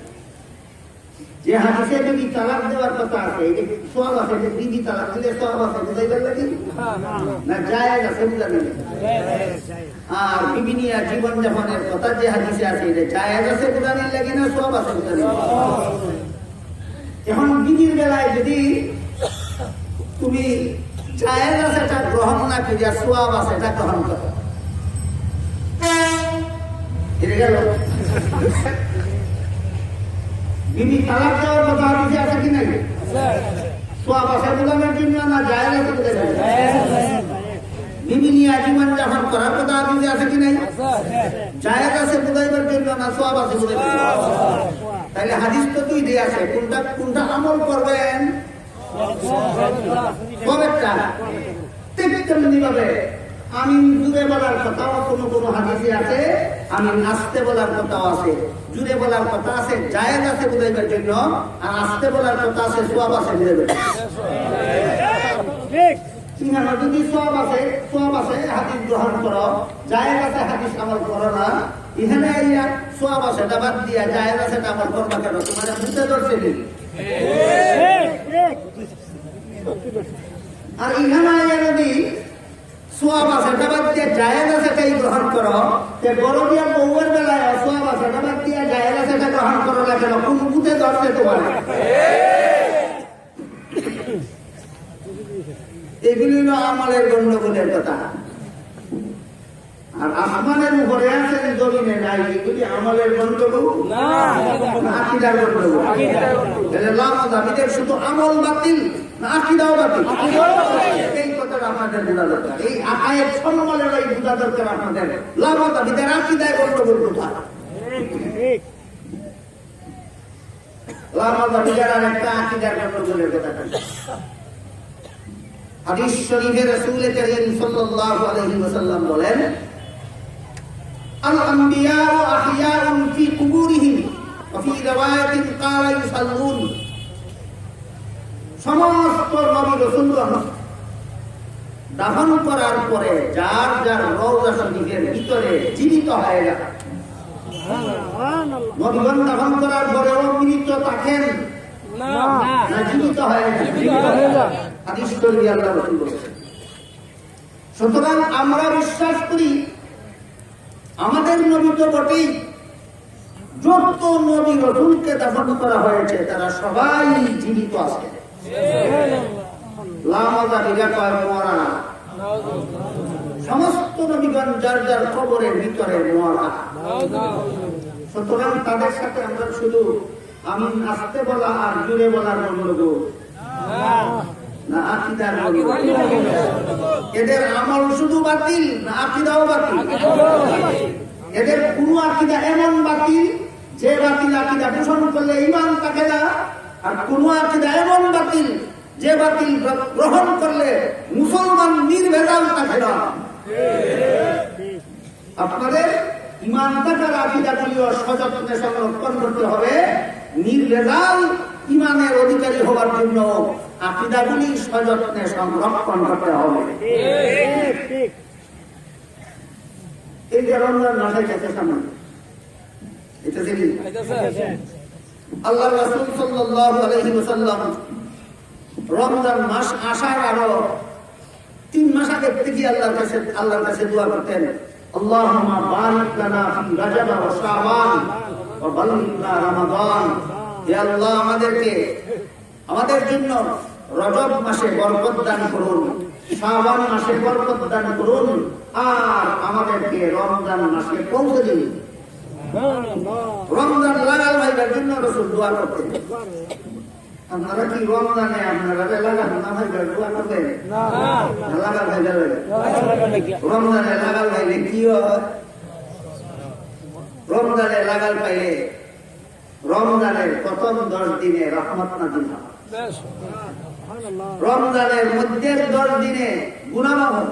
যে হাদিসে যদি তালাক দেওয়ার কথা আছে, এই যে সওয়াব আছে, যে বিবি তালাক দিলে সওয়াব আছে বুঝাইবার লাগি না জায়েজ আছে বুঝানোর জন্য। আর বিবি নিয়ে জীবন যাপনের কথা যে হাদিসে আছে, এটা জায়েজ আছে বোঝানোর লাগি না সওয়াব আছে বোঝানোর। এখন বিবির বেলায় যদি তুমি জায়েজ আছে এটা গ্রহণ না করে সওয়াব আছে এটা গ্রহণ করো, বিবি তালাক দেওয়ার কথা হাদিসে আছে কি নাই? সওয়াব আছে বোঝানোর জন্য না জায়েজ আছে বোঝানোর জন্য? বিবি নিয়ে জীবন যাপন করার কথা হাদিসে আছে কি নাই? জায়েজ আছে বোঝাইবার জন্য না সওয়াব আছে বোঝাইবার জন্য? তাহলে হাদিস তো দুই দিয়ে আছে, কোনটা আমল করবেন? কবেরটা? তেমনি ভাবে আমি জুড়ে বলার কথাও কোন হাদিসে আছে, আমি নাচতে বলার কথাও আছে। জুড়ে বলার কথা আছে জায়েজ আছে বুঝাইবার জন্য, আর নাচতে বলার কথা আছে সওয়াব আছে বুঝাইবার জন্য। যদি সওয়াব আছে হাদিস গ্রহণ করো, জায়েজ আছে হাদিস আমল করো না। এখানে সওয়াব আছে এটা বাদ দিয়া জায়েজ আছে এটা আমল করবা কেন? তোমার বুঝতে ধরছে কি? আর এখানে যদি সওয়াব আছে এটা বাদ দিয়ে জায়েজ আছে এটাই গ্রহণ করো, যে বড় দিয়া বউয়ের বেলায় সওয়াব আছে এটা বাদ দিয়ে জায়েজ আছে এটা গ্রহণ করো না কেন? কোন বুঝে ধরছে তোমার? এগুলি হলো আমলের গন্ডগোলের কথা। আর আসমানের উপরে আছেন, জমিনে নাই, এগুলি আমলের গন্ডগোল না, আকীদার গন্ডগোল। লামাযাবিদের শুধু আমল বাতিল না আকীদাও বাতিল, এই কথাটা আপনাদের বোঝা দরকার। এই আয়াত সম্বলের এই বোঝা দরকার আপনাদের। লামাযাবিদের আকীদায় গন্ডগোল কোথায়? লামাযাবিদের আর একটা আকীদার গন্ডগোলের কথা। হাদিস শরীফে রাসূল কারীম সাল্লাল্লাহু আলাইহি ওয়াসাল্লাম বলেন, আল আম্বিয়া আহইয়াউন ফি কুবুরিহিম ওয়া ফি রিওয়ায়াতিন ক্বালা ইউসাল্লুন। সমস্ত নবী রাসূলগণ দাফন করার পরে যার যার রওজা শরীফের ভিতরে জীবিত হয়ে যায়। সুবহানাল্লাহ। নবীগণ দাফন করার পরেও মৃত থাকেন, না জীবিত হয় না। হাদিস শরীফে আল্লাহ রাসূল বলেছেন। সুতরাং আমরা বিশ্বাস করি আমাদের নবী তো বটেই, যত নবী রাসূলকে দাফন করা হয়েছে তারা সবাই জীবিত আছে। লামাযাবিরা কয় মরা না। সমস্ত নবীগণ যার যার কবরের ভিতরে মরা। সুতরাং তাদের সাথে আমরা শুধু আমিন আস্তে বলা আর জুড়ে বলার বলব না, আকীদার বলব। এদের আমল শুধু বাতিল না আকীদাও বাতিল? এদের কোন আকীদা এমন বাতিল যে বাতিল আকীদা পোষণ করলে ঈমান থাকে না, আর কোন আকীদা এমন বাতিল যে বাতিল গ্রহণ করলে মুসলমান নির্ভেজাল থাকে না। আপনাদের ঈমান থাকার আকীদাগুলিও সযত্নে সংরক্ষণ করতে হবে। নির্ভেজাল ঈমানের অধিকারী হওয়ার জন্য আকীদাগুলি সযত্নে সংরক্ষণ করতে হবে। এই যে রমজান মাসে গেছে সামনে, এটা দেখি আল্লাহ রাসূল সাল্লাল্লাহু আলাইহি ওয়াসাল্লাম রমজান মাস আসার আরো 3 মাস আগে থেকে আল্লাহর কাছে দোয়া করতেন, আল্লাহুম্মা বারিক লানা ফি রাজাব ওয়া শাবান ওয়া বাল্লিগনা রমাদান। হে আল্লাহ, আমাদের জন্য রজব মাসে বরকত দান করুন, শাবান মাসে বরকত দান করুন, আর আমাদেরকে রমজান মাসে পৌঁছে দিন। রমজান লাগাল ভাইবার জন্য রাসূল দোয়া করতেন। আপনারা কি রমজানে আপনারা লাগাল না ভাইবার দোয়া করবেন? না, লাগাল ভাইবার রমজানে লাগাল ভাইলে কি হয়? রমজানে লাগাল পাইলে রমজানের প্রথম 10 দিনে রহমত নাযিল হয়, রমজানের মধ্যের 10 দিনে গুনাহ মাফ হয়,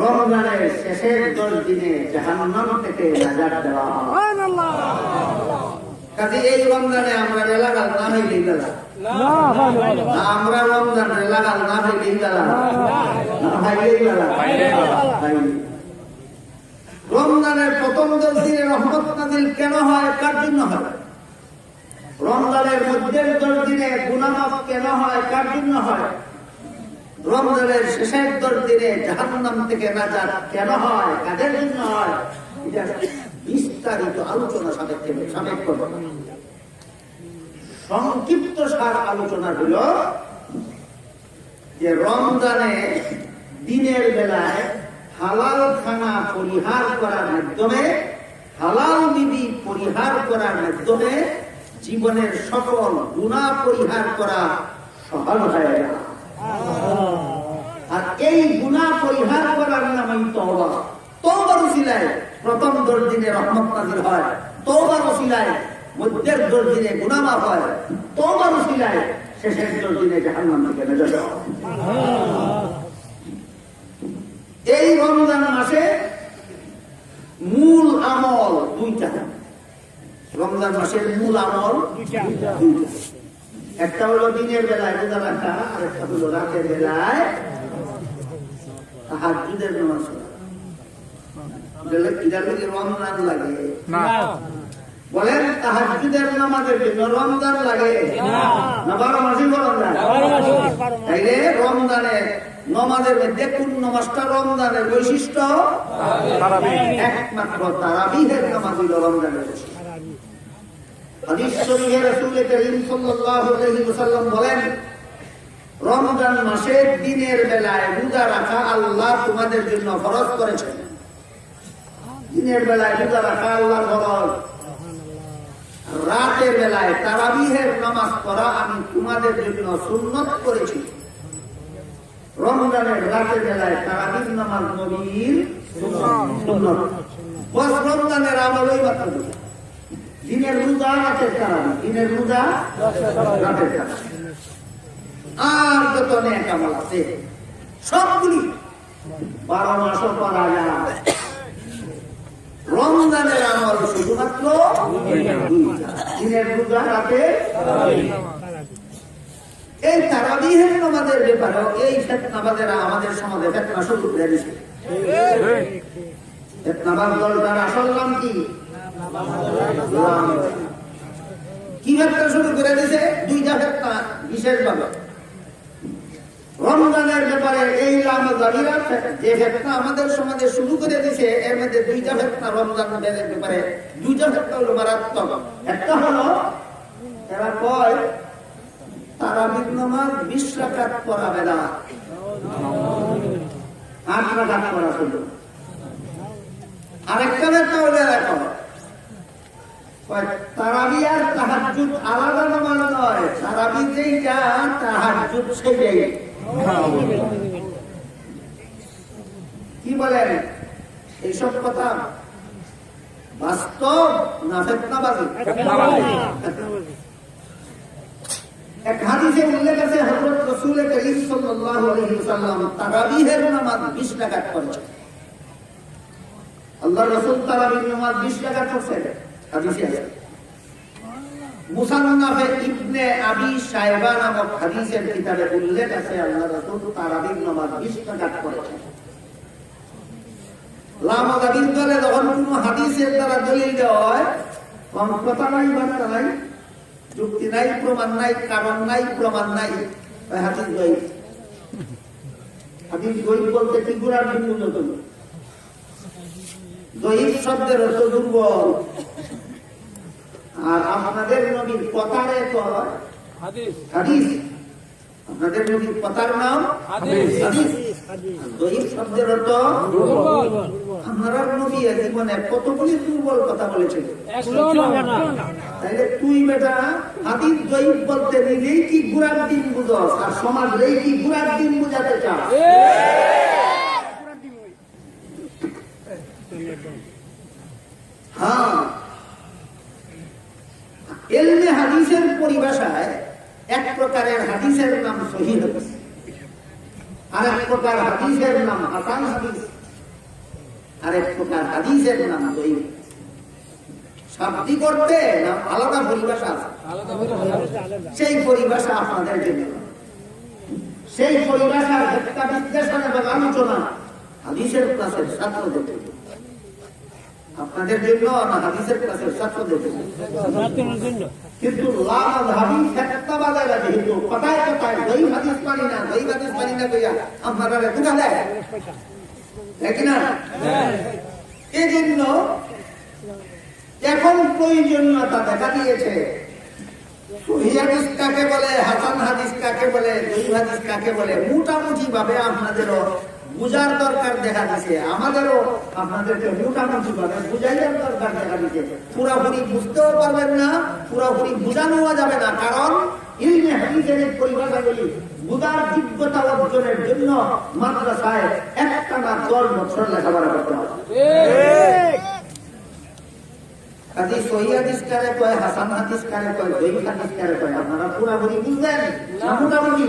রমজানের শেষের 10 দিনে জাহান্নাম থেকে নাজাত দেওয়া হয়। সুবহানাল্লাহ। কাজে এই রমজানে আমরা লাগাল না হইলেই গেলাম না, আমরা রমজানে লাগাল না হইলেই গেলাম না, হইলেই গেলাম। রমজানের প্রথম 10 দিনে রহমত নাযিল কেন হয়, কার জন্য হয়? রমজানের মধ্যের 10 দিনে গুনাহ মাফ কেন হয়, কার জন্য হয়? রমজানের শেষের 10 দিনে জাহান্নাম থেকে নাজাত কেন হয়, কাদের জন্য হয়? এটা বিস্তারিত আলোচনা সাপেক্ষ করব। সংক্ষিপ্ত সার আলোচনা হল যে রমজানে দিনের বেলায় হালাল খানা পরিহার করার মাধ্যমে, হালাল বিধি পরিহার করার মাধ্যমে জীবনের সকল গুনাহ পরিহার করা সহজ হয় না। আর এই গুনাহ পরিহার করার নামই তওবা। তওবার উসিলায় প্রথম 10 দিনে রহমত নাযিল হয়, তওবার উসিলায় মধ্যের 10 দিনে গুনাহ মাফ হয়, তওবার উসিলায় শেষের 10 দিনে জাহান্নাম থেকে নাজাত হয়। এই রমজান মাসে মূল আমল 2টা। রমজান মাসের মূল আমল 2টা। একটা হলো দিনের বেলায় রোজা রাখা, আর একটা হলো রাতের বেলায় তাহাজ্জুদের নামাজ পড়া। রমজান লাগে না, বলেন তাহাজ্জুদের নামাজের জন্য রমজান লাগে না? 12 মাসই রমজান। তাইলে রমজানের নামাজের মধ্যে কোন নামাজটা রমজানের বৈশিষ্ট্য? একমাত্র তারাবিহের নামাজ হলো রমজানের বৈশিষ্ট্য। হাদিস শরীফে রাসূল করিম সাল্লাল্লাহু আলাইহি ওয়াসাল্লাম বলেন, রমজান মাসের দিনের বেলায় রোজা রাখা আল্লাহ তোমাদের জন্য ফরজ করেছেন। দিনের বেলায় রোজা রাখা আল্লাহর ফরজ, রাতের বেলায় তারাবিহের নামাজ পড়া আমি তোমাদের জন্য সুন্নত করেছি। রমজানের রাতের বেলায় তারাবির নামাজ নবীর সুন্নত। বস রমজানের আমলই মাত্র দিনের রোজা রাতের তারাবি, দিনের রোজা রাতের তারাবি, আর যত নেক আমল আছে সবগুলি 12 মাসও করা যায়। রমজানের আমল শুধুমাত্র 2টা, দিনের রোজা রাতের তারাবি। এই তারাবিহের নামাজের ব্যাপারে এই ফিতনাবাজেরা আমাদের সমাজে ফিতনা শুরু করে দিয়েছে। ফিতনাবাজ দলটার আসল নাম কি? কি ফেতনা শুরু করে দিছে? দুইটা ফেতনা বিশেষভাবে রমজানের ব্যাপারে। এই লামাজাবিরা যে ফেতনা আমাদের সমাজে শুরু করে দিছে, এর মধ্যে দুইটা ফেতনা রমজানের ব্যাপারে। দুইটা ফেতনা হলো মারাত্মক। একটা হলো এরা কয় তারাবির নামাজ 20 রাকাত পড়াবে না, 8 রাকাত পড়া শুধু। আরেকটা ফেতনা হলো এরা কয় তারাবি আর তাহাজ্জুদ আলাদা নামাজ নয়, তারাবি যেইটা তাহাজ্জুদ সেইটাই। কি বলেন এইসব কথা বাস্তব না ফেতনাবাজি? এক হাদিসে উল্লেখ আছে হযরত রাসূল করিম সাল্লাল্লাহু আলাইহি ওয়াসাল্লাম তারাবিহের নামাজ 20 রাকাত পড়েছেন। আল্লাহর রাসূল তারাবির নামাজ 20 রাকাত পড়ছেন, হাদিসে আছে। মুসান্নাফে ইবনে আবি শায়বা নামক হাদিসের কিতাবে উল্লেখ আছে আল্লাহর রাসূল তারাবির নামাজ 20 রাকাত পড়েছেন। লামাজাবির দলে যখন কোনো হাদিসের দ্বারা দলিল দেওয়া হয়, কম কথা নাই, বার্তা নাই, যুক্তি নাই, প্রমাণ নাই, কারণ নাই, প্রমাণ নাই, হাদিস গয়ব। হাদিস গয়ব বলতে কি গুড়ার বিন্দু নতুন গয়ব শব্দের অর্থ দুর্বল। আর আপনাদের নবীর কথারে তো হাদিস, আপনাদের নবীর কথার নাম হাদিস। গয়ব শব্দের অর্থ দুর্বল। আপনারা নবী জীবনে কতগুলি দুর্বল কথা বলেছেন। তাইলে তুই বেটা হাদিস গয়ব বলতে নিজেই কি গুড়ার দিন বুঝস, আর সমাজ কি গুড়ার দিন বুঝাতে চাস? হ্যাঁ, ইলমে হাদিসের পরিভাষায় এক প্রকারের হাদিসের নাম সহিহ হাদিস, আর এক প্রকার হাদিসের নাম হাসান হাদিস, আর এক প্রকার হাদিসের নাম দঈফ। শাব্দিক অর্থে না আলাদা পরিভাষা আছে, সেই পরিভাষা আপনাদের জন্য, সেই পরিভাষার ব্যাখ্যা বিশ্লেষণ এবং আলোচনা হাদিসের ক্লাসের ছাত্রদের জন্য, আপনাদের জন্য না হাদিসের ক্লাসের ছাত্রদের জন্য। কিন্তু লামাযহাবী ফতোয়াবাজারা যেহেতু কথায় কথায় দঈফ হাদিস পারি না কইয়া আপনারা ধোঁকা দেয়, ঠিক না? এই জন্য এখন প্রয়োজনীয়তা দেখা দিয়েছে সহিহ হাদিস কাকে বলে, হাসান হাদিস কাকে বলে, দঈফ হাদিস কাকে বলে, মোটামুটি ভাবে আপনাদেরও বুঝার দরকার দেখা দিচ্ছে, আমাদেরও আপনাদেরকে মোটামুটি ভাবে বুঝাইবার দরকার দেখা দিচ্ছে। পুরাপুরি বুঝতেও পারবেন না, পুরাপুরি বুঝানো যাবে না, কারণ ইলমে হাদিসের পরিভাষাগুলি বুঝার যোগ্যতা অর্জনের জন্য মাদ্রাসায় একটানা 10 বছর লেখাপড়া করতে হবে। কাজে সহিহ হাদিস কারে কয়, হাসান হাদিস কারে কয়, দঈফ হাদিস কারে কয়, আপনারা পুরাপুরি বুঝবেন না মোটামুটি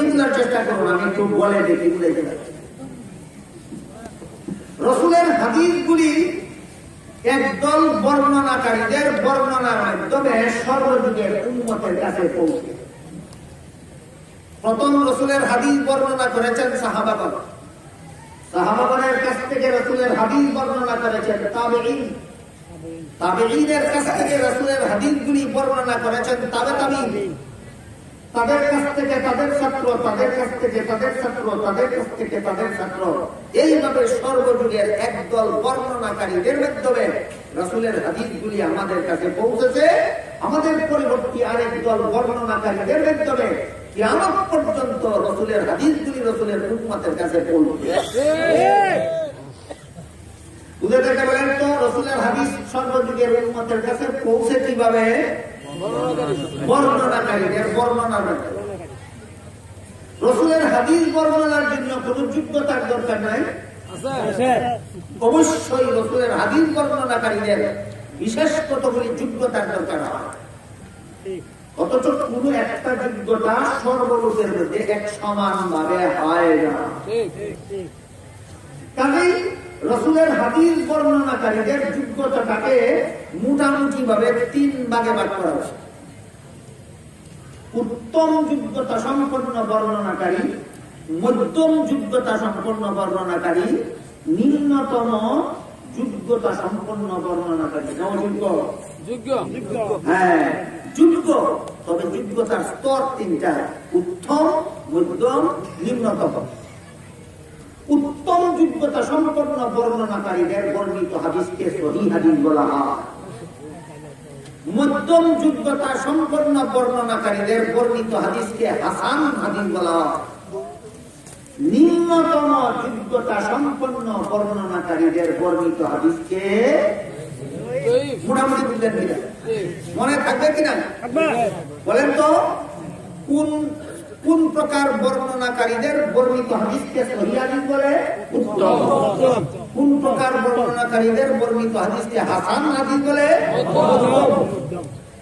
বুঝার চেষ্টা করুন। আমি একটু বলে দেখি বুঝাইতে পারি। রাসূলের হাদিসগুলি একদল বর্ণনাকারীদের বর্ণনার মাধ্যমে সর্বযুগের উম্মতের কাছে পৌঁছে। প্রথম রাসূলের হাদিস বর্ণনা করেছেন সাহাবাগণ, সাহাবাগণের কাছ থেকে রাসূলের হাদিস বর্ণনা করেছেন তাবেঈন, তাবেঈনের কাছ থেকে রাসূলের হাদিসগুলি বর্ণনা করেছেন তাবেঈন, তাদের কাছ থেকে তাদের ছাত্র, তাদের কাছ থেকে তাদের ছাত্র, তাদের কাছ থেকে তাদের ছাত্র, এইভাবে সর্বযুগের একদল বর্ণনাকারীদের মাধ্যমে রাসূলের হাদিসগুলি আমাদের কাছে পৌঁছেছে। আমাদের পরবর্তী আরেক দল বর্ণনাকারীদের মাধ্যমে কিয়ামত পর্যন্ত রাসূলের হাদিসগুলি রাসূলের উম্মতের কাছে পৌঁছবে। বুঝে দেখে বলেন তো রাসূলের হাদিস সর্বযুগের উম্মতের কাছে পৌঁছে কিভাবে? বর্ণনাকারীদের বর্ণনার মাধ্যমে। রাসূলের হাদিস বর্ণনার জন্য কোন যোগ্যতার দরকার নাই, অবশ্যই রাসূলের হাদিস বর্ণনাকারীদের বিশেষ কতগুলি যোগ্যতার দরকার হয়, অথচ কোন একটা যোগ্যতা সর্বলোকের মধ্যে এক সমান ভাবে হয় না। কাজেই রাসূলের হাদিস বর্ণনাকারীদের যোগ্যতাটাকে মোটামুটি ভাবে 3 ভাগে ভাগ করা হয়েছে। উত্তম যোগ্যতা সম্পন্ন বর্ণনাকারী, মধ্যম যোগ্যতা সম্পন্ন বর্ণনাকারী, নিম্নতম যোগ্যতা সম্পন্ন বর্ণনাকারী। হ্যাঁ যোগ্য, তবে যোগ্যতার স্তর তিনটা: উত্তম, মধ্যম, নিম্নতম। উত্তম যোগ্যতা সম্পন্ন বর্ণনাকারীদের বর্ণিত হাদিসকে সহিহ হাদিস বলা হয়। মধ্যম যোগ্যতা সম্পন্ন বর্ণনাকারীদের বর্ণিত হাদিসকে হাসান হাদিস বলা হয়। নিম্নতম যোগ্যতা সম্পন্ন বর্ণনাকারীদের বর্ণিত হাদিসকে মোটামুটি বুঝলেন কিনা? মনে থাকবে কিনা বলেন তো? কোন কোন প্রকার বর্ণনাকারীদের বর্ণিত হাদিসকে সহিহ হাদিস বলে? উত্তম। কোন প্রকার বর্ণনাকারীদের বর্ণিত হাদিসকে হাসান হাদিস বলে?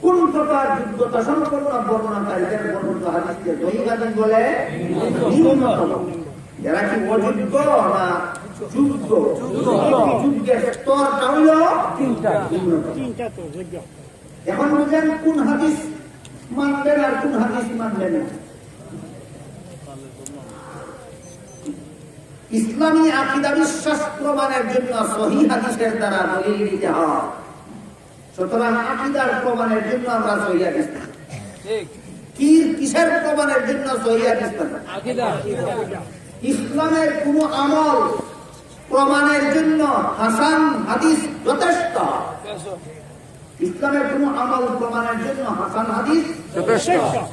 কোন প্রকার যোগ্যতা সম্পন্ন বর্ণনাকারীদের বর্ণিত হাদিসকে সহিহ হাদিস বলে? নিম্নতম। এরা কি অযোগ্য না যোগ্য? যোগ্যের স্তরটা হইল তিনটা। এখন বুঝেন কোন হাদিস মানবেন আর কোন হাদিস মানবেন না। ইসলামী আকীদা বিশ্বাস প্রমাণের জন্য সহিহ হাদিসের দ্বারা দলিল দিতে হয়। সুতরাং আকীদার প্রমাণের জন্য আমরা সহিহ হাদিস কিসের প্রমাণের জন্য সহিহ হাদিস? ইসলামের কোন আমল প্রমাণের জন্য হাসান হাদিস যথেষ্ট। ইসলামের কোন আমল প্রমাণের জন্য হাসান হাদিস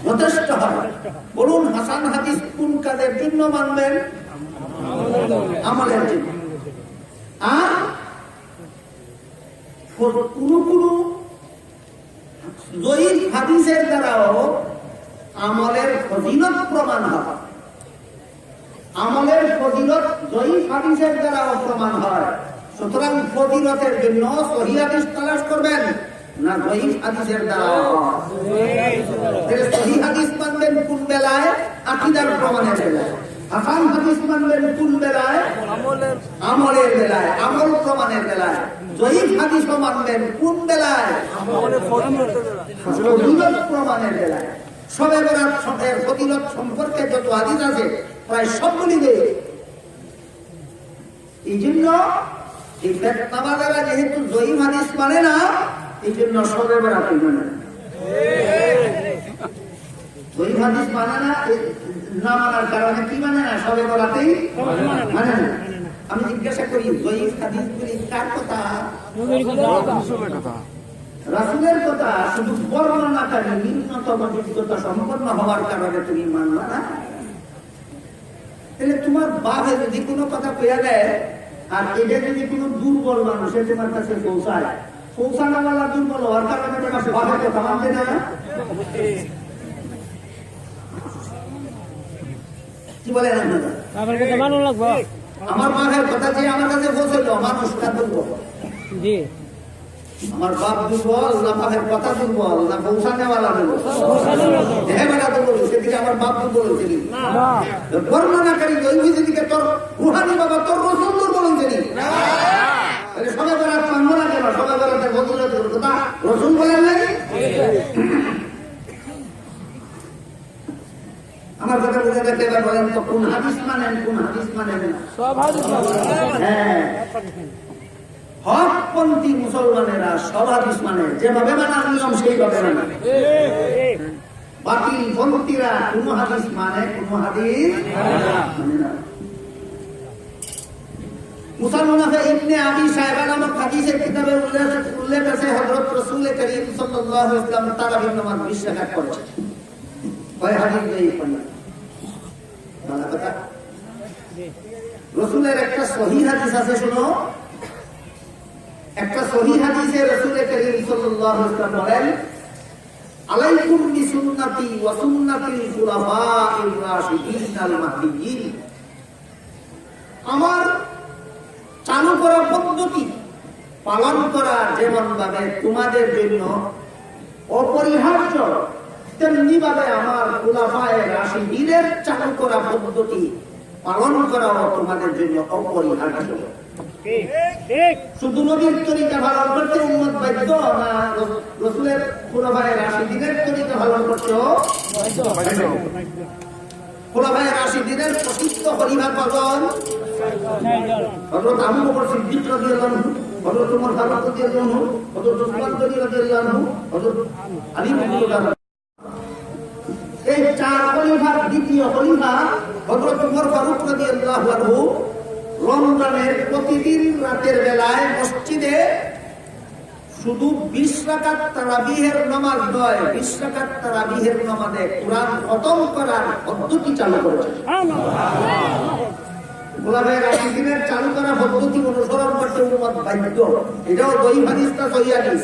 যথেষ্ট হয়। বলুন হাসান হাদিস কোন কাজের জন্য মানবেন? আমলের জন্য। আর কোন কোন জয়ীফ হাদিসের দ্বারাও আমলের ফজিলত প্রমাণ হয়। আমলের ফজিলত জয়ীফ হাদিসের দ্বারাও প্রমাণ হয়। সুতরাং ফজিলতের জন্য সহিহ হাদিস তালাশ করবেন না জয়ীফ হাদিসের দ্বারা? সহিহ হাদিস মানবেন কোন বেলায়? আকীদার প্রমাণের বেলায়। হাসান হাদিস মানবেন কোন বেলায়? আমলের বেলায়, আমল প্রমাণের বেলায়। জয়ীফ হাদিসও মানবেন কোন বেলায়? ফজিলত প্রমাণের বেলায়। শবে বরাত এর ফজিলত সম্পর্কে যত হাদিস আছে প্রায় সবগুলি দেয়। এই জন্য এই বেদনাবাজারা যেহেতু জয়ীফ হাদিস মানে না, এই জন্য শবে বরাত মানে না। জয়ীফ হাদিস মানে না, না মানার কারণে কি মানে না? শবে বরাতেই মানে না। আমি জিজ্ঞাসা করি জয়ীফ হাদিসগুলি কার কথা? রাসূলের কথা। শুধু বর্ণনাকারী নিম্নতম যোগ্যতা সম্পন্ন হওয়ার কারণে তুমি মানবা না? তাহলে তোমার বাপে যদি কোনো কথা কইয়া দেয় আর এটা যদি কোনো দুর্বল মানুষে তোমার কাছে পৌঁছায়, পৌঁছানোওয়ালা দুর্বল হওয়ার কারণে তোমার বাপের কথা মানবে না? কি বলেন আপনারা? আমার বাপের কথা যে আমার কাছে পৌঁছাইল, মানুষটা দুর্বল। আমার বাপ দুর্বল না বাপের কথা দুর্বল না পৌঁছানেওয়ালা দুর্বল? হ্যাঁ বেটা দুর্বল, সেদিকে আমার বাপ দুর্বল হয়েছে। বর্ণনাকারী যেদিকে তোর রুহানি বাবা তোর রসুল দুর্বল হয়েছে। তাহলে সবাই বেড়াত মানবো না কেন? সবাই বেড়াতে বদলের কথা রসুল বলেন নাই? আমার কথা বুঝে দেখতে এবার বলেন তো কোন হাদিস মানেন কোন হাদিস মানেন না? সব হাদিস মানেন। হ্যাঁ, হকপন্থী মুসলমানেরা সব হাদিস মানে, যেভাবে মানার নিয়ম সেইভাবে মানে। বাতিল পন্থীরা কোন হাদিস মানে কোন হাদিস মানে না। মুসান্নাফে ইবনে আবি শায়বা নামক হাদিসের কিতাবে উল্লেখ আছে হযরত রাসূল করিম সাল্লাল্লাহু আলাইহি ওয়াসাল্লাম তারাবির নামাজ 20 রাকাত করেছেন। কয় হাদিস এই পড়া? ভালো কথা। রাসূলের একটা সহিহ হাদিস আছে, শুনো। একটা সহিহ হাদিসে রাসূল করিম সাল্লাল্লাহু আলাইহি ওয়াসাল্লাম বলেন, আলাইকুম বিসুন্নতি ওয়া সুন্নাতিল খুলাফাইর রাশিদিন আল মাহদিয়্যিন। আমার চালু করা পদ্ধতি পালন করা যেমন ভাবে তোমাদের জন্য অপরিহার্য, তেমনি ভাবে আমার খুলাফায়ে রাশিদিনের চালু করা পদ্ধতি পালন করাও তোমাদের জন্য অপরিহার্য। শুধু নবীর তরিকা পালন করতে উম্মত বাধ্য না রাসূলের খুলাফায়ে রাশিদিনের তরিকা পালন করতে বাধ্য? খুলাফায়ে রাশিদিনের প্রসিদ্ধ খলিফা কজন? হযরত আবু বকর সিদ্দিক রাদিয়াল্লাহু আনহু, হযরত ওমর ফারুক রাদিয়াল্লাহু আনহু, হযরত উসমান গনি রাদিয়াল্লাহু আনহু, হযরত আলী রাদিয়াল্লাহু আনহু। এই চার খলিফার দ্বিতীয় খলিফা হযরত ওমর ফারুক রাদিয়াল্লাহু আনহু রমজানের প্রতিদিন রাতের বেলায় মসজিদে শুধু 20 রাকাত তারাবিহের নামাজ নয়, 20 রাকাত তারাবিহের নামাজে কুরআন খতম করার পদ্ধতি চালু করেছেন। গোলাপের রাশিদিনের চালু করা পদ্ধতি অনুসরণ করতে উম্মত বাধ্য। এটাও দঈফ হাদিসটা সহিহ হাদিস।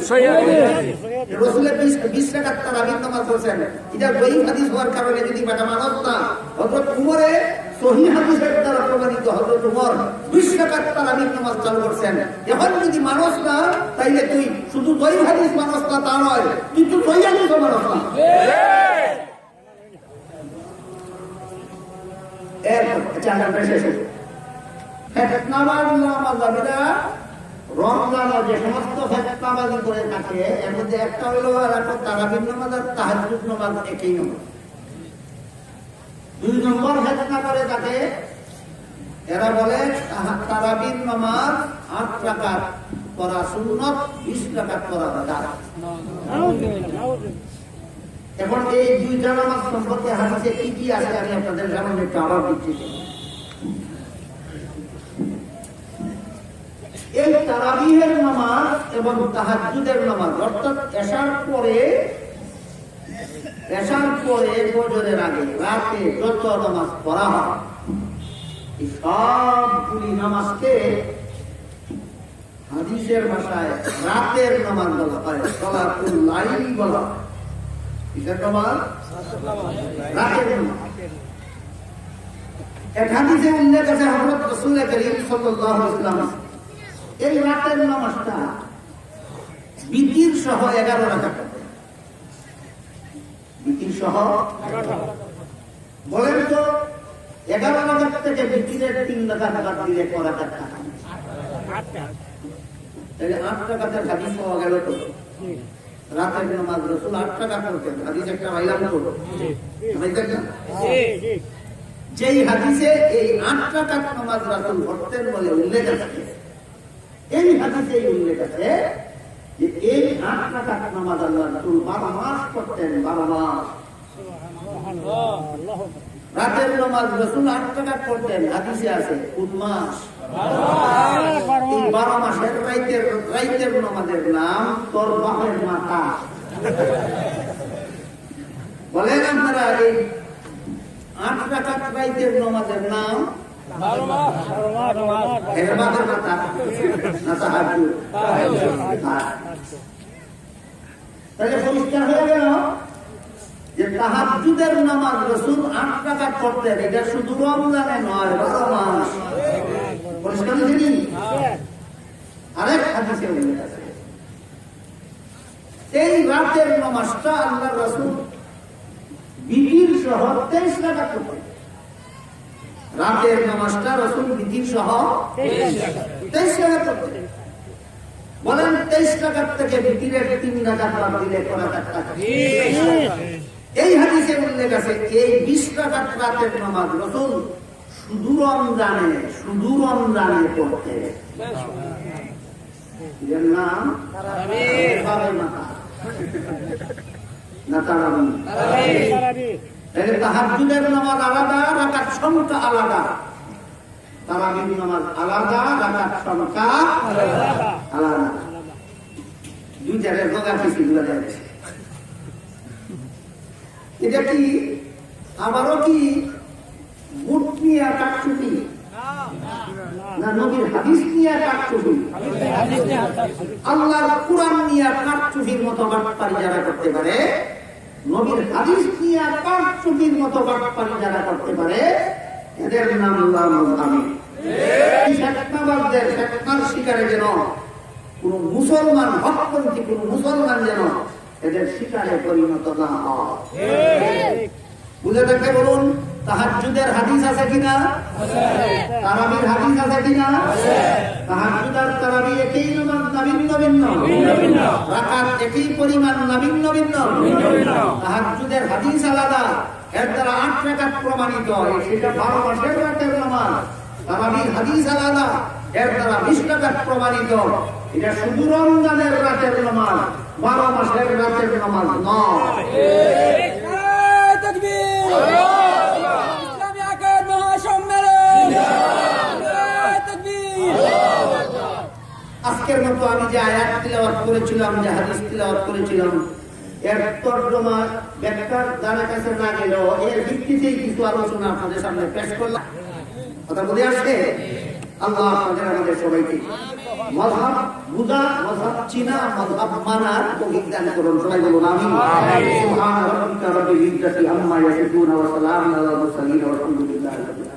রাসূলের 20 রাকাত তারাবির নামাজ পড়ছেন, এটা দঈফ হাদিস হওয়ার কারণে যদি বাটা মানত না, হযরত উমরে সহিহ হাদিসের দ্বারা প্রমাণিত হযরত উমর 20 রাকাত তারাবির নামাজ চালু করছেন। এখন যদি মানুষ না, তাইলে তুই শুধু দঈফ হাদিস মানুষ না তা নয়, তুই তো সহিহ হাদিসও মানুষ না। রমজান যে সমস্ত ফেতনাবাজি করে থাকে এর মধ্যে একটা হলো তারাবির নামাজ আর তাহাজ্জুদ নামাজ একই নামাজ। 2 নম্বর ফেতনা করে থাকে, এরা বলে তারাবির নামাজ 8 রাকাত পড়া সুন্নাত, 20 রাকাত পড়া বিদআত। এখন এই দুইটা নামাজ সম্পর্কে হাদিসে কি কি আছে আমি আপনাদের সামনে একটু আবার দিচ্ছি। এই তারাবিহের নামাজ এবং তাহাজ্জুদের নামাজ অর্থাৎ এশার পরে ফজরের আগে রাতে যত নামাজ পড়া হয় এই সবগুলি নামাজকে হাদিসের ভাষায় রাতের নামাজ বলা হয়, সালাতুল লাইল বলা হয়। কিসের নামাজ? রাতের নামাজ। এক হাদিসে উল্লেখ আছে হযরত রাসূল করিম সাল্লাল্লাহু আলাইহি ওয়াসাল্লাম এই রাতের নামাজটা বিতির সহ 11 রাকাত, বিতির সহ 11। বলেন তো 11 রাকাত থেকে বিতিরের 3 রাকাত বাদ দিলে কত রাকাত থাকে? 8 রাকাতের হাদিস পাওয়া গেল। তো রাতের নামাজ রাসূল 8 রাকাত পড়তেন, হাদিস একটা পাইলাম তো যেই হাদিসে এই 8 রাকাত নামাজ রাসূল পড়তেন বলে উল্লেখ আছে, এই হাদিসে উল্লেখ আছে যে এই 8 রাকাত নামাজ আল্লাহ রাসূল 12 মাস পড়তেন। 12 মাস রাতের নামাজ রাসূল 8 রাকাত পড়তেন, হাদিসে আছে কোন মাস? 12 মাসের রাতের নামাজের নাম তোর বাপের মাথা। বলেন আপনারা এই 8 রাকাত রাতের নামাজের নাম 12 মাস এর বাপের মাথা না তাহাজ্জুদ? তাহলে পরিষ্কার হয়ে গেল যে তাহাজ্জুদের নামাজ রাসূল 8 রাকাত পড়তেন, এটা শুধু রমজানে নয়, 12 মাস। পরিষ্কার হয়নি? আরেক হাদিসে উল্লেখ আছে এই রাতের নামাজটা আল্লাহর রাসূল বিতির সহ 23 রাকাত পড়তেন। রাতের নামাজটা রাসূল বিতির সহ 23 রাকাত পড়তেন। বলেন 23 রাকাত থেকে বিতিরের 3 রাকাত বাদ দিলে কত রাকাত থাকে? এই হাদিসে উল্লেখ আছে এই 20 রাকাত রাতের নামাজ রাসূল শুধু রমজানে পড়তেন। এর নাম তারাবির মাথা না তারাবি। তাহাজ্জুদের নামাজ আলাদা, রাকাত সংখ্যা আলাদা। তারাবির নামাজ আলাদা, রাকাত সংখ্যা আলাদা। দুইটারে গগা কিছু বলে আছে। এটা কি আবারও কি বুট নিয়ে কাটছুটি না নবীর হাদিস নিয়ে কাটছুটি? আল্লাহর কুরআন নিয়ে কাটছুটির মতো বাটপারি যারা করতে পারে, নবীর হাদিস নিয়ে কাটছুটির মতো বাটপারি যারা করতে পারে, এদের নাম আমি এই ফেতনাবাজদের ফেতনার শিকারে যেন কোন মুসলমান, হকপন্থী কোন মুসলমান যেন এদের শিকারে পরিণত না হয়। বুঝে থাকলে বলুন, তাহাজ্জুদের হাদিস আছে কিনা? তারাবির হাদিস আছে কিনা? তাহাজ্জুদ আর তারাবি একই নামাজ না ভিন্ন ভিন্ন? রাকাত একই পরিমাণ না ভিন্ন ভিন্ন? তাহাজ্জুদের হাদিস আলাদা, এর দ্বারা 8 রাকাত প্রমাণিত, সেটা 12 মাসের রাতের নামাজ। তারাবির হাদিস আলাদা, এর দ্বারা 20 রাকাত প্রমাণিত, এটা শুধু রমজানের রাতের নামাজ, 12 মাসের রাতের নামাজ নয়। আজকের মতো আমি যে আয়াত তিলাওয়াত করেছিলাম, যে হাদিস তিলাওয়াত করেছিলাম, এর তর্জমা ব্যাখ্যার দ্বারা কাছে না গেলেও এর ভিত্তিতেই কিছু আলোচনা আপনাদের সামনে পেশ করলাম। কথা বুঝে আসছে? আল্লাহ আমাদের সবাইকে মাযহাব বুঝা, মাযহাব চিনা, মাযহাব মানার তৌফিক দান করুন। সবাই বলুন আমিন। সুবহান রাব্বিকা রাব্বিল ইজ্জাতি আম্মা ইয়াসিফুন ওয়া সালামুন আলাল মুরসালিন ওয়া আলহামদুলিল্লাহি রাব্বিল আলামিন।